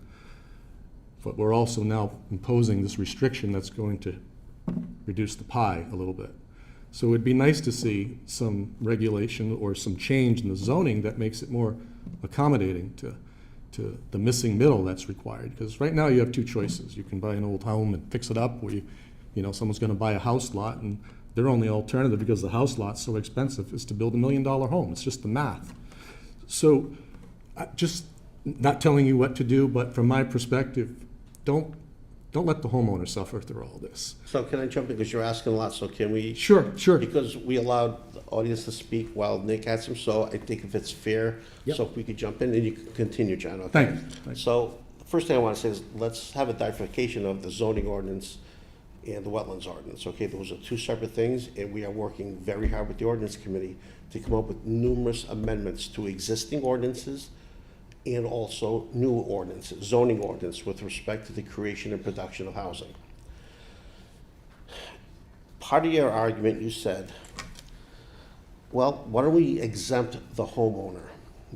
but we're also now imposing this restriction that's going to reduce the pie a little bit. So it'd be nice to see some regulation or some change in the zoning that makes it more accommodating to the missing middle that's required. Because right now you have two choices. You can buy an old home and fix it up, or you know, someone's gonna buy a house lot, and their only alternative, because the house lot's so expensive, is to build $1 million home. It's just the math. So, just not telling you what to do, but from my perspective, don't let the homeowner suffer through all this. So can I jump in, because you're asking a lot, so can we? Sure. Because we allowed the audience to speak while Nick had some, so I think if it's fair, Yep. so if we could jump in, and you can continue, John, okay? Thank you. So, the first thing I want to say is, let's have a bifurcation of the zoning ordinance and the wetlands ordinance, okay? Those are two separate things, and we are working very hard with the ordinance committee to come up with numerous amendments to existing ordinances and also new ordinances, zoning ordinance with respect to the creation and production of housing. Part of your argument, you said, well, why don't we exempt the homeowner?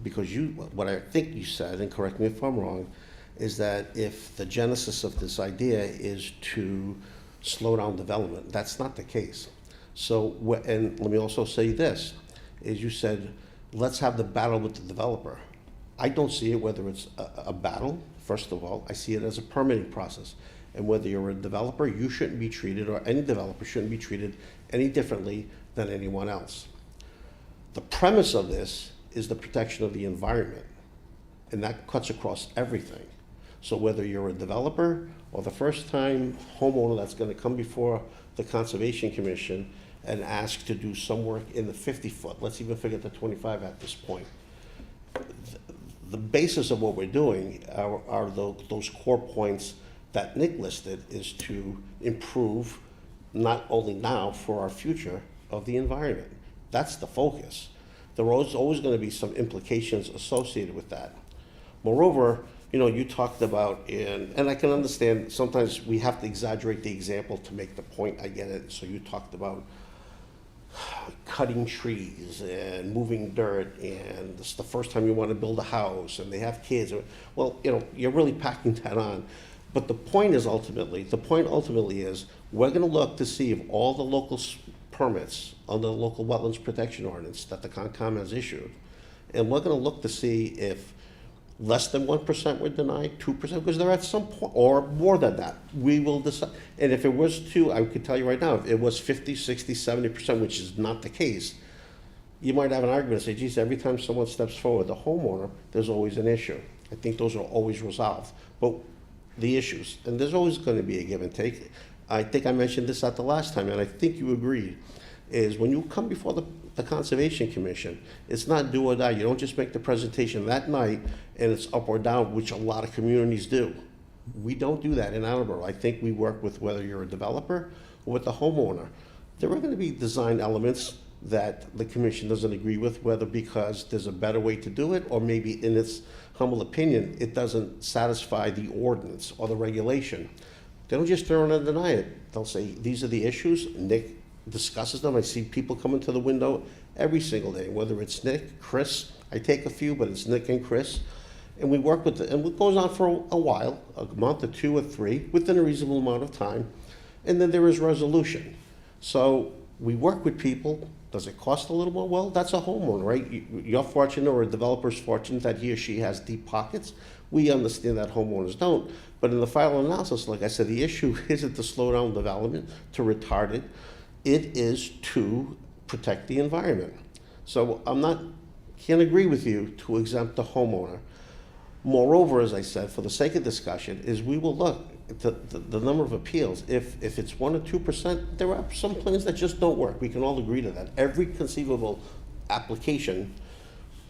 Because what I think you said, and correct me if I'm wrong, is that if the genesis of this idea is to slow down development, that's not the case. So, and let me also say this, is you said, let's have the battle with the developer. I don't see it whether it's a battle, first of all. I see it as a permitting process. And whether you're a developer, you shouldn't be treated, or any developer shouldn't be treated any differently than anyone else. The premise of this is the protection of the environment, and that cuts across everything. So whether you're a developer or the first-time homeowner that's going to come before the Conservation Commission and ask to do some work in the 50-foot, let's even forget the 25 at this point, the basis of what we're doing are those core points that Nick listed, is to improve not only now for our future of the environment. That's the focus. There is always going to be some implications associated with that. Moreover, you know, you talked about, and I can understand sometimes we have to exaggerate the example to make the point, I get it. So you talked about cutting trees and moving dirt, and this is the first time you want to build a house, and they have kids. Well, you know, you're really packing that on. But the point ultimately is, we're going to look to see if all the local permits under the local wetlands protection ordinance that the Concom has issued, and we're going to look to see if less than 1% were denied, 2%, because they're at some point, or more than that, we will decide. And if it was I could tell you right now, if it was 50, 60, 70%, which is not the case, you might have an argument and say, geez, every time someone steps forward, the homeowner, there's always an issue. I think those are always resolved. But the issues, and there's always going to be a give and take. I think I mentioned this at the last time, and I think you agreed, is when you come before the Conservation Commission, it's not do or die. You don't just make the presentation that night and it's up or down, which a lot of communities do. We don't do that in Attleboro. I think we work with, whether you're a developer or with the homeowner. There are going to be design elements that the commission doesn't agree with, whether because there's a better way to do it, or maybe in its humble opinion, it doesn't satisfy the ordinance or the regulation. They don't just turn around and deny it. They'll say, these are the issues. Nick discusses them. I see people coming to the window every single day, whether it's Nick, Chris. I take a few, but it's Nick and Chris. And we work with it, and it goes on for a while, a month or 2 or 3, within a reasonable amount of time. And then there is resolution. So we work with people. Does it cost a little more? Well, that's a homeowner, right? You're fortunate, or a developer's fortunate, that he or she has deep pockets. We understand that homeowners don't. But in the final analysis, like I said, the issue isn't to slow down development, to retard it. It is to protect the environment. So can't agree with you to exempt the homeowner. Moreover, as I said, for the sake of discussion, is we will look at the number of appeals. If it's 1 or 2%, there are some plans that just don't work. We can all agree to that. Every conceivable application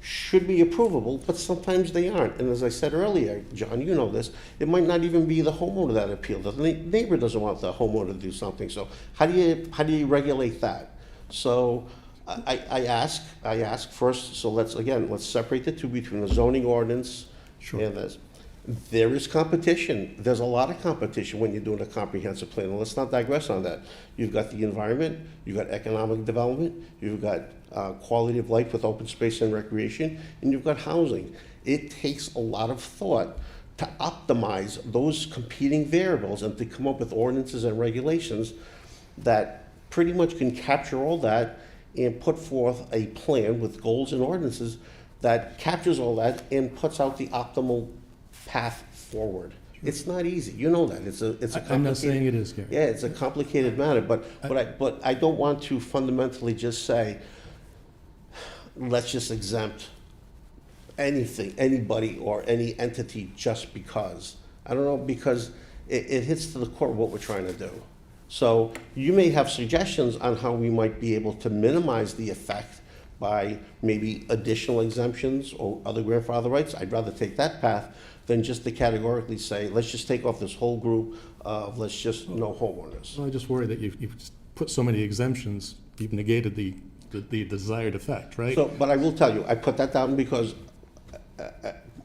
should be approvable, but sometimes they aren't. And as I said earlier, John, you know this, it might not even be the homeowner that appealed. The neighbor doesn't want the homeowner to do something. So how do you regulate that? So I ask first, so let's separate the two between the zoning ordinance and this. There is competition. There's a lot of competition when you're doing a comprehensive plan. And let's not digress on that. You've got the environment, you've got economic development, you've got quality of life with open space and recreation, and you've got housing. It takes a lot of thought to optimize those competing variables and to come up with ordinances and regulations that pretty much can capture all that and put forth a plan with goals and ordinances that captures all that and puts out the optimal path forward. It's not easy, you know that. It's a complicated. I'm not saying it is, Gary. Yeah, it's a complicated matter, but I don't want to fundamentally just say, let's just exempt anything, anybody, or any entity just because. I don't know, because it hits to the core of what we're trying to do. So you may have suggestions on how we might be able to minimize the effect by maybe additional exemptions or other grandfather rights. I'd rather take that path than just to categorically say, let's just take off this whole group of, let's just no homeowners. So I just worry that you've put so many exemptions, you've negated the desired effect, right? So, but I will tell you, I put that down because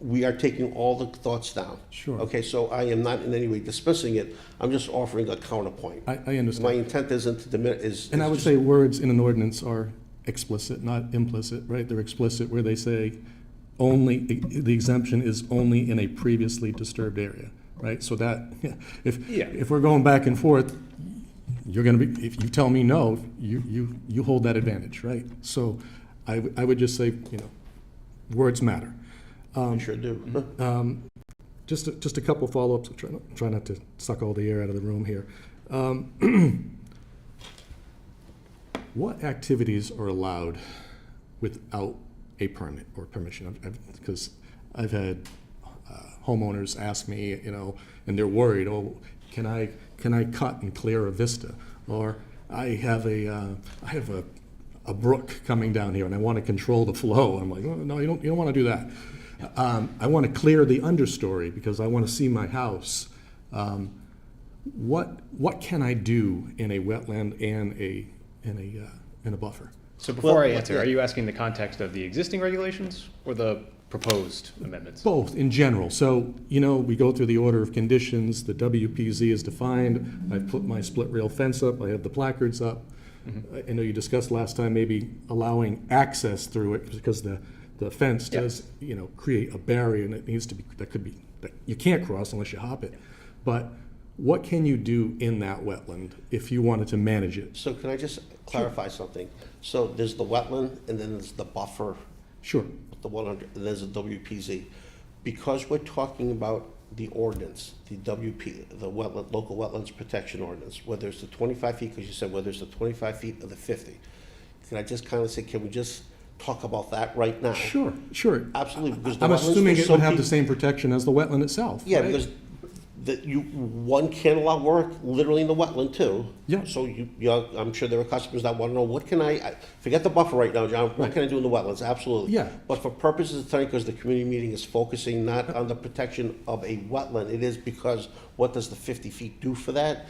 we are taking all the thoughts down. Sure. Okay, so I am not in any way dismissing it. I'm just offering a counterpoint. I understand. My intent isn't to diminish. And I would say words in an ordinance are explicit, not implicit, right? They're explicit where they say only, the exemption is only in a previously disturbed area, right? So that, if we're going back and forth, you're gonna be, if you tell me no, you hold that advantage, right? So I would just say, words matter. You sure do. Just a couple follow-ups. Try not to suck all the air out of the room here. What activities are allowed without a permit or permission? Because I've had homeowners ask me, and they're worried. Oh, can I cut and clear a vista? Or I have a brook coming down here, and I want to control the flow. I'm like, oh, no, you don't want to do that. I want to clear the understory because I want to see my house. What can I do in a wetland and in a buffer? So before Well, I answer, are you asking the context of the existing regulations or the proposed amendments? Both, in general. So, we go through the order of conditions, the WPZ is defined, I've put my split rail fence up, I have the placards up. I know you discussed last time maybe allowing access through it because the fence does, create a barrier and it needs to be, that you can't cross unless you hop it. But what can you do in that wetland if you wanted to manage it? So can I just clarify something? So there's the wetland and then there's the buffer, Sure. the 100, and there's the WPZ. Because we're talking about the ordinance, the local wetlands protection ordinance, whether it's the 25 feet, because you said whether it's the 25 feet or the 50. Can I just kind of say, can we just talk about that right now? Sure. Absolutely, because the I'm wetlands assuming are it so would have deep- the same protection as the wetland itself. Yeah, right? because one can't allow work literally in the wetland too. Yeah. So I'm sure there are customers that want to know, what can forget the buffer right now, John, what can I do in the wetlands? Absolutely. Yeah. But for purposes of tonight, because the community meeting is focusing not on the protection of a wetland, it is because what does the 50 feet do for that?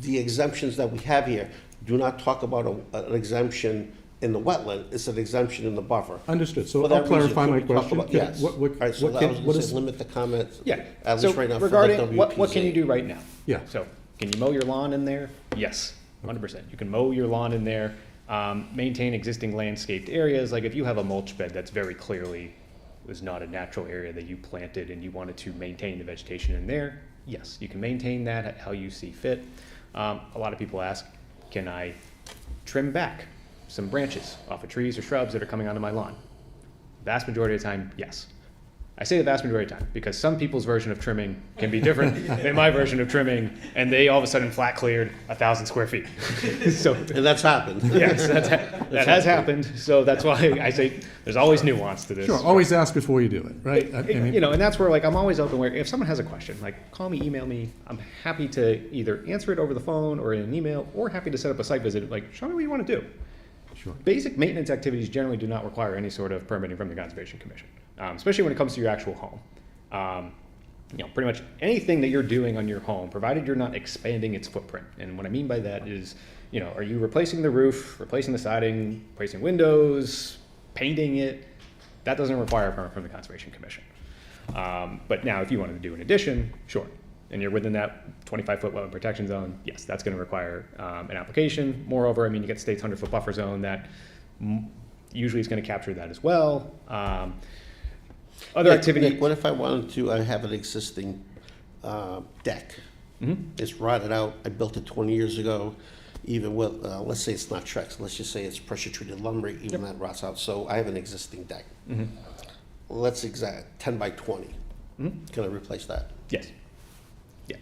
The exemptions that we have here do not talk about an exemption in the wetland, it's an exemption in the buffer. Understood. So For that I'll clarify reason, my could we talk question. about- Yes. What All right, so can- that was what going to is- say, limit the comments, Yeah. at So least right now, for the regarding what WPZ. can you do right now? Yeah. So can you mow your lawn in there? Yes, 100%. You can mow your lawn in there, maintain existing landscaped areas. Like if you have a mulch bed that's very clearly was not a natural area that you planted and you wanted to maintain the vegetation in there, yes, you can maintain that how you see fit. A lot of people ask, can I trim back some branches off of trees or shrubs that are coming onto my lawn? Vast majority of the time, yes. I say the vast majority of the time because some people's version of trimming can be different than my version of trimming, and they all of a sudden flat cleared 1,000 square feet. So And that's happened. yes, that has happened. So that's why I say there's always nuance to this. Sure, always ask before you do it, right? I mean, And that's where I'm always open. Where if someone has a question, call me, email me. I'm happy to either answer it over the phone or in an email, or happy to set up a site visit. Show me what you want to do. Sure. Basic maintenance activities generally do not require any sort of permitting from the Conservation Commission, especially when it comes to your actual home. Pretty much anything that you're doing on your home, provided you're not expanding its footprint. And what I mean by that is you know, are you replacing the roof, replacing the siding, replacing windows, painting it? That doesn't require a permit from the Conservation Commission. But now, if you wanted to do an addition, sure, and you're within that 25-foot wetland protection zone, yes, that's going to require an application. Moreover, I mean, you get the state's 100-foot buffer zone that usually is going to capture that as well. Other activity. Nick, what if I wanted to have an existing deck? It's rotted out. I built it 20 years ago. Even with, let's say it's not Trex, let's just say it's pressure-treated lumber, even that rots out. So I have an existing deck. Let's 10 by 20. Can I replace that? Yes. Yeah.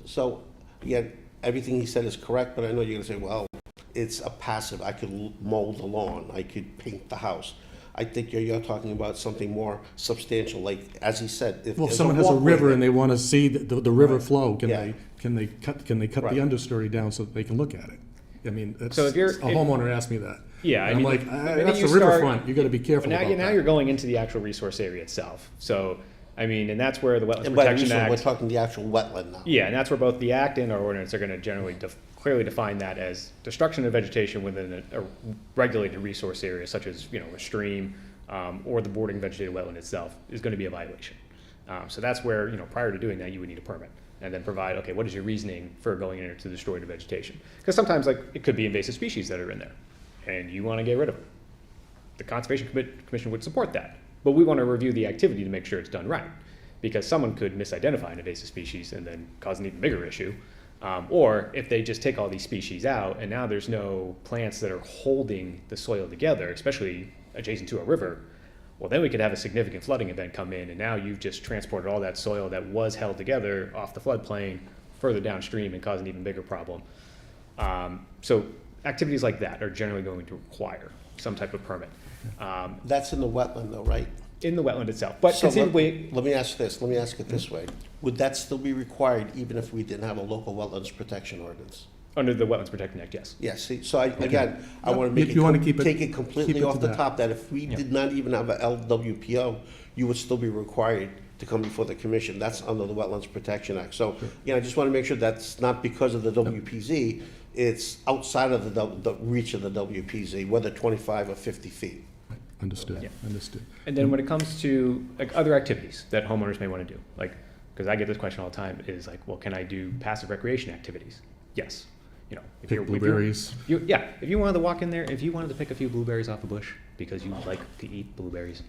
So, again, everything he said is correct, but I know you're gonna say, well, it's a passive. I could mow the lawn. I could paint the house. I think you're talking about something more substantial, like, as he said, if Well, if there's someone has a walkway river there- and they want to see the river flow, can Yeah. they cut the Right. understory down so that they can look at it? I mean, that's, So if you're- a homeowner asked me that. Yeah, I And I'm mean, like, the minute that's you the start- riverfront, you gotta be careful Now, about now that. you're going into the actual resource area itself. So, I mean, and that's where the Wetlands And by Protection resource, we're Act. talking the actual wetland now. Yeah, and that's where both the Act and our ordinance are going to generally clearly define that as destruction of vegetation within a regulated resource area, such as, you know, a stream or the bordering vegetated wetland itself, is going to be a violation. So that's where, you know, prior to doing that, you would need a permit and then provide, okay, what is your reasoning for going in there to destroy the vegetation? Because sometimes, like, it could be invasive species that are in there, and you want to get rid of them. The Conservation Commission would support that, but we want to review the activity to make sure it's done right, because someone could misidentify an invasive species and then cause an even bigger issue. Or if they just take all these species out and now there's no plants that are holding the soil together, especially adjacent to a river, well, then we could have a significant flooding event come in, and now you've just transported all that soil that was held together off the floodplain further downstream and cause an even bigger problem. So activities like that are generally going to require some type of permit That's in the wetland though, right? in the wetland itself. But So conceivably, let me ask this, let me ask it this way. Would that still be required even if we didn't have a local wetlands protection ordinance? under the Wetlands Protection Act, yes. Yes, see, so again, I want to If make you wanna it, keep it- take it keep completely it off to the that. top, that if we did not even have a LWPO, you would still be required to come before the commission. That's under the Wetlands Protection Act. So, I just want to make sure that's not because of the WPZ, it's outside of the reach of the WPZ, whether 25 or 50 feet. Understood, understood. And then when it comes to like other activities that homeowners may want to do, like, because I get this question all the time, is like, well, can I do passive recreation activities? Yes. You know, if Pick you're blueberries. Yeah, if you wanted to walk in there, if you wanted to pick a few blueberries off a bush because you like to eat blueberries,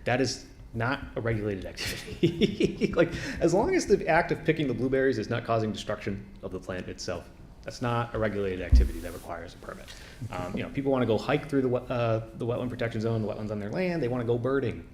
that is not a regulated activity. Like, as long as the act of picking the blueberries is not causing destruction of the plant itself, that's not a regulated activity that requires a permit. You know, people want to go hike through the wetland protection zone, the wetlands on their land. They want to go birding.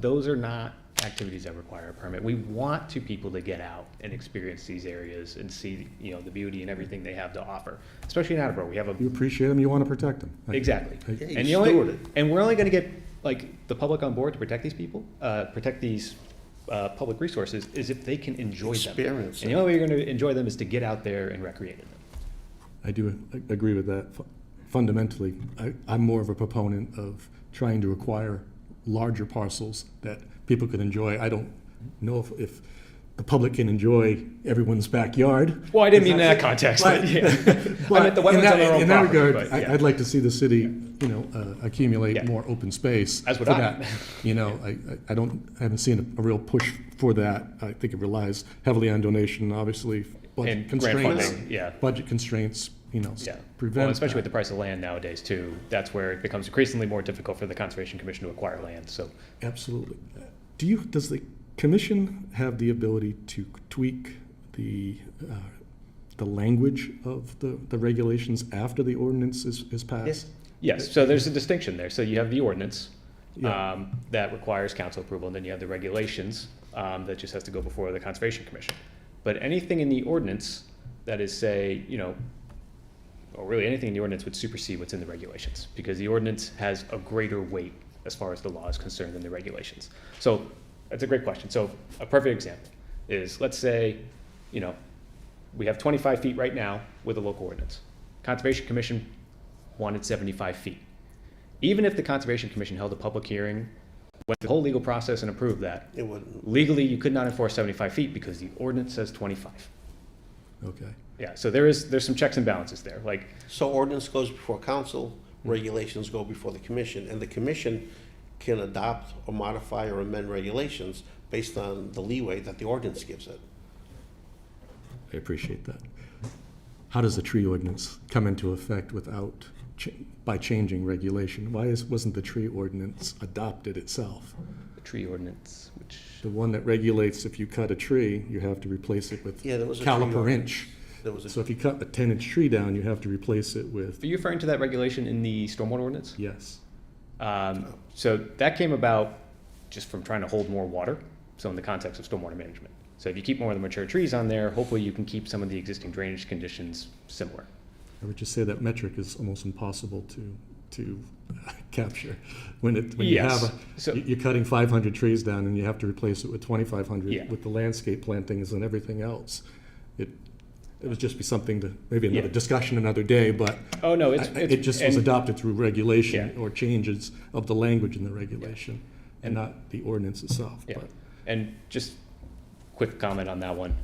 Those are not activities that require a permit. We want people to get out and experience these areas and see, you know, the beauty and everything they have to offer. Especially in Attleboro, we have a You appreciate them, you want to protect them. exactly. Yeah, you And steward it. and we're only going to get like the public on board to protect these people, protect these public resources, is if they can enjoy them. Experience And the only way you're going to enjoy them is to get out there and recreate in them. I do agree with that. Fundamentally, I'm more of a proponent of trying to acquire larger parcels that people can enjoy. I don't know if the public can enjoy everyone's backyard. Well, I didn't mean in that context. But yeah. I meant the in wetlands that, on their own in that property, regard, but, yeah. I'd like to see the city, accumulate Yeah. more open space. As would for I. that. I haven't seen a real push for that. I think it relies heavily on donation, obviously, budget And grant constraints. funding, yeah. Budget constraints, Yeah. prevent Well, especially with that. the price of land nowadays too, that's where it becomes increasingly more difficult for the Conservation Commission to acquire land, so. Absolutely. Does the commission have the ability to tweak the language of the regulations after the ordinance is passed? Yes, so there's a distinction there. So you have the ordinance Yeah. that requires council approval, and then you have the regulations that just has to go before the Conservation Commission. But anything in the ordinance that is, say, or really anything in the ordinance would supersede what's in the regulations, because the ordinance has a greater weight as far as the law is concerned than the regulations. So that's a great question. So a perfect example is, let's say, we have 25 feet right now with a local ordinance. Conservation Commission wanted 75 feet. Even if the Conservation Commission held a public hearing, went through the whole legal process and approved that, It wouldn't. legally you could not enforce 75 feet because the ordinance says 25. Okay. yeah, so there's some checks and balances there, like, So ordinance goes before council, regulations go before the commission, and the commission can adopt or modify or amend regulations based on the leeway that the ordinance gives it. I appreciate that. How does the tree ordinance come into effect without, by changing regulation? Wasn't the tree ordinance adopted itself? the tree ordinance, which, The one that regulates if you cut a tree, you have to replace it with Yeah, there was a tree caliper ordinance. inch. There was So a, if you cut a 10-inch tree down, you have to replace it with, are you referring to that regulation in the stormwater ordinance? yes. So that came about just from trying to hold more water, so in the context of stormwater management. So if you keep more of the mature trees on there, hopefully you can keep some of the existing drainage conditions similar. I would just say that metric is almost impossible to capture. When you Yes. have So- you're cutting 500 trees down and you have to replace it with 2,500 Yeah. with the landscape plantings and everything else. It would just be something to, maybe another Yeah. discussion another day, but Oh, no, it's. it just was and- adopted through regulation Yeah. or changes of the language in the regulation and not the ordinance itself. Yeah, But and just quick comment on that one.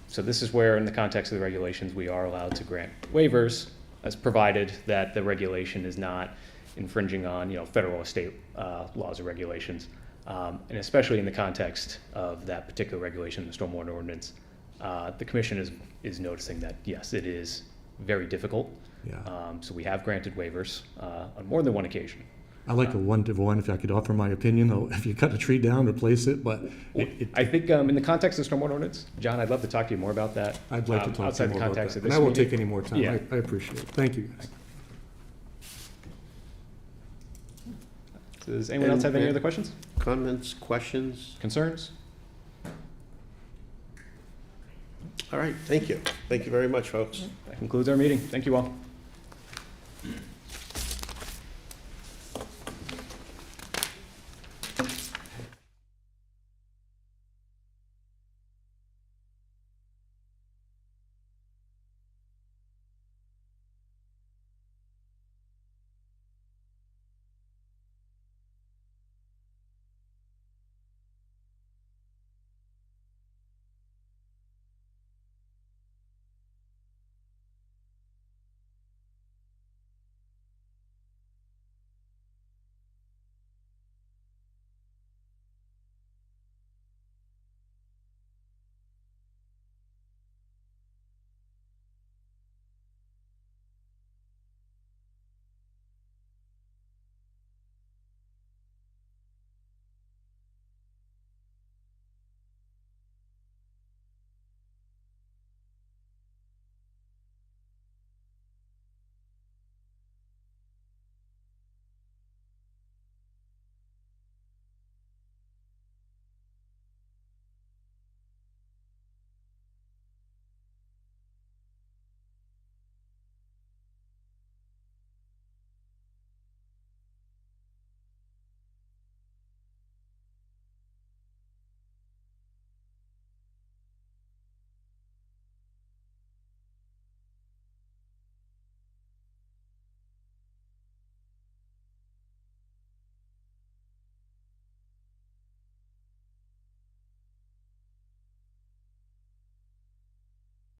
So this is where, in the context of the regulations, we are allowed to grant waivers, as provided that the regulation is not infringing on, federal or state laws or regulations. And especially in the context of that particular regulation, the stormwater ordinance, the commission is noticing that, yes, it is very difficult. Yeah. So we have granted waivers on more than one occasion. I like a 1-to-1, if I could offer my opinion, though, if you cut a tree down, replace it, but I think in the context of stormwater ordinance, John, I'd love to talk to you more about that. I'd like to talk to outside you the more about context that. of And this I won't meeting. take any more time. Yeah. I appreciate it. Thank you, guys. Does anyone else have any And- other questions, comments, questions? concerns? All right, thank you. Thank you very much, folks. That concludes our meeting. Thank you all.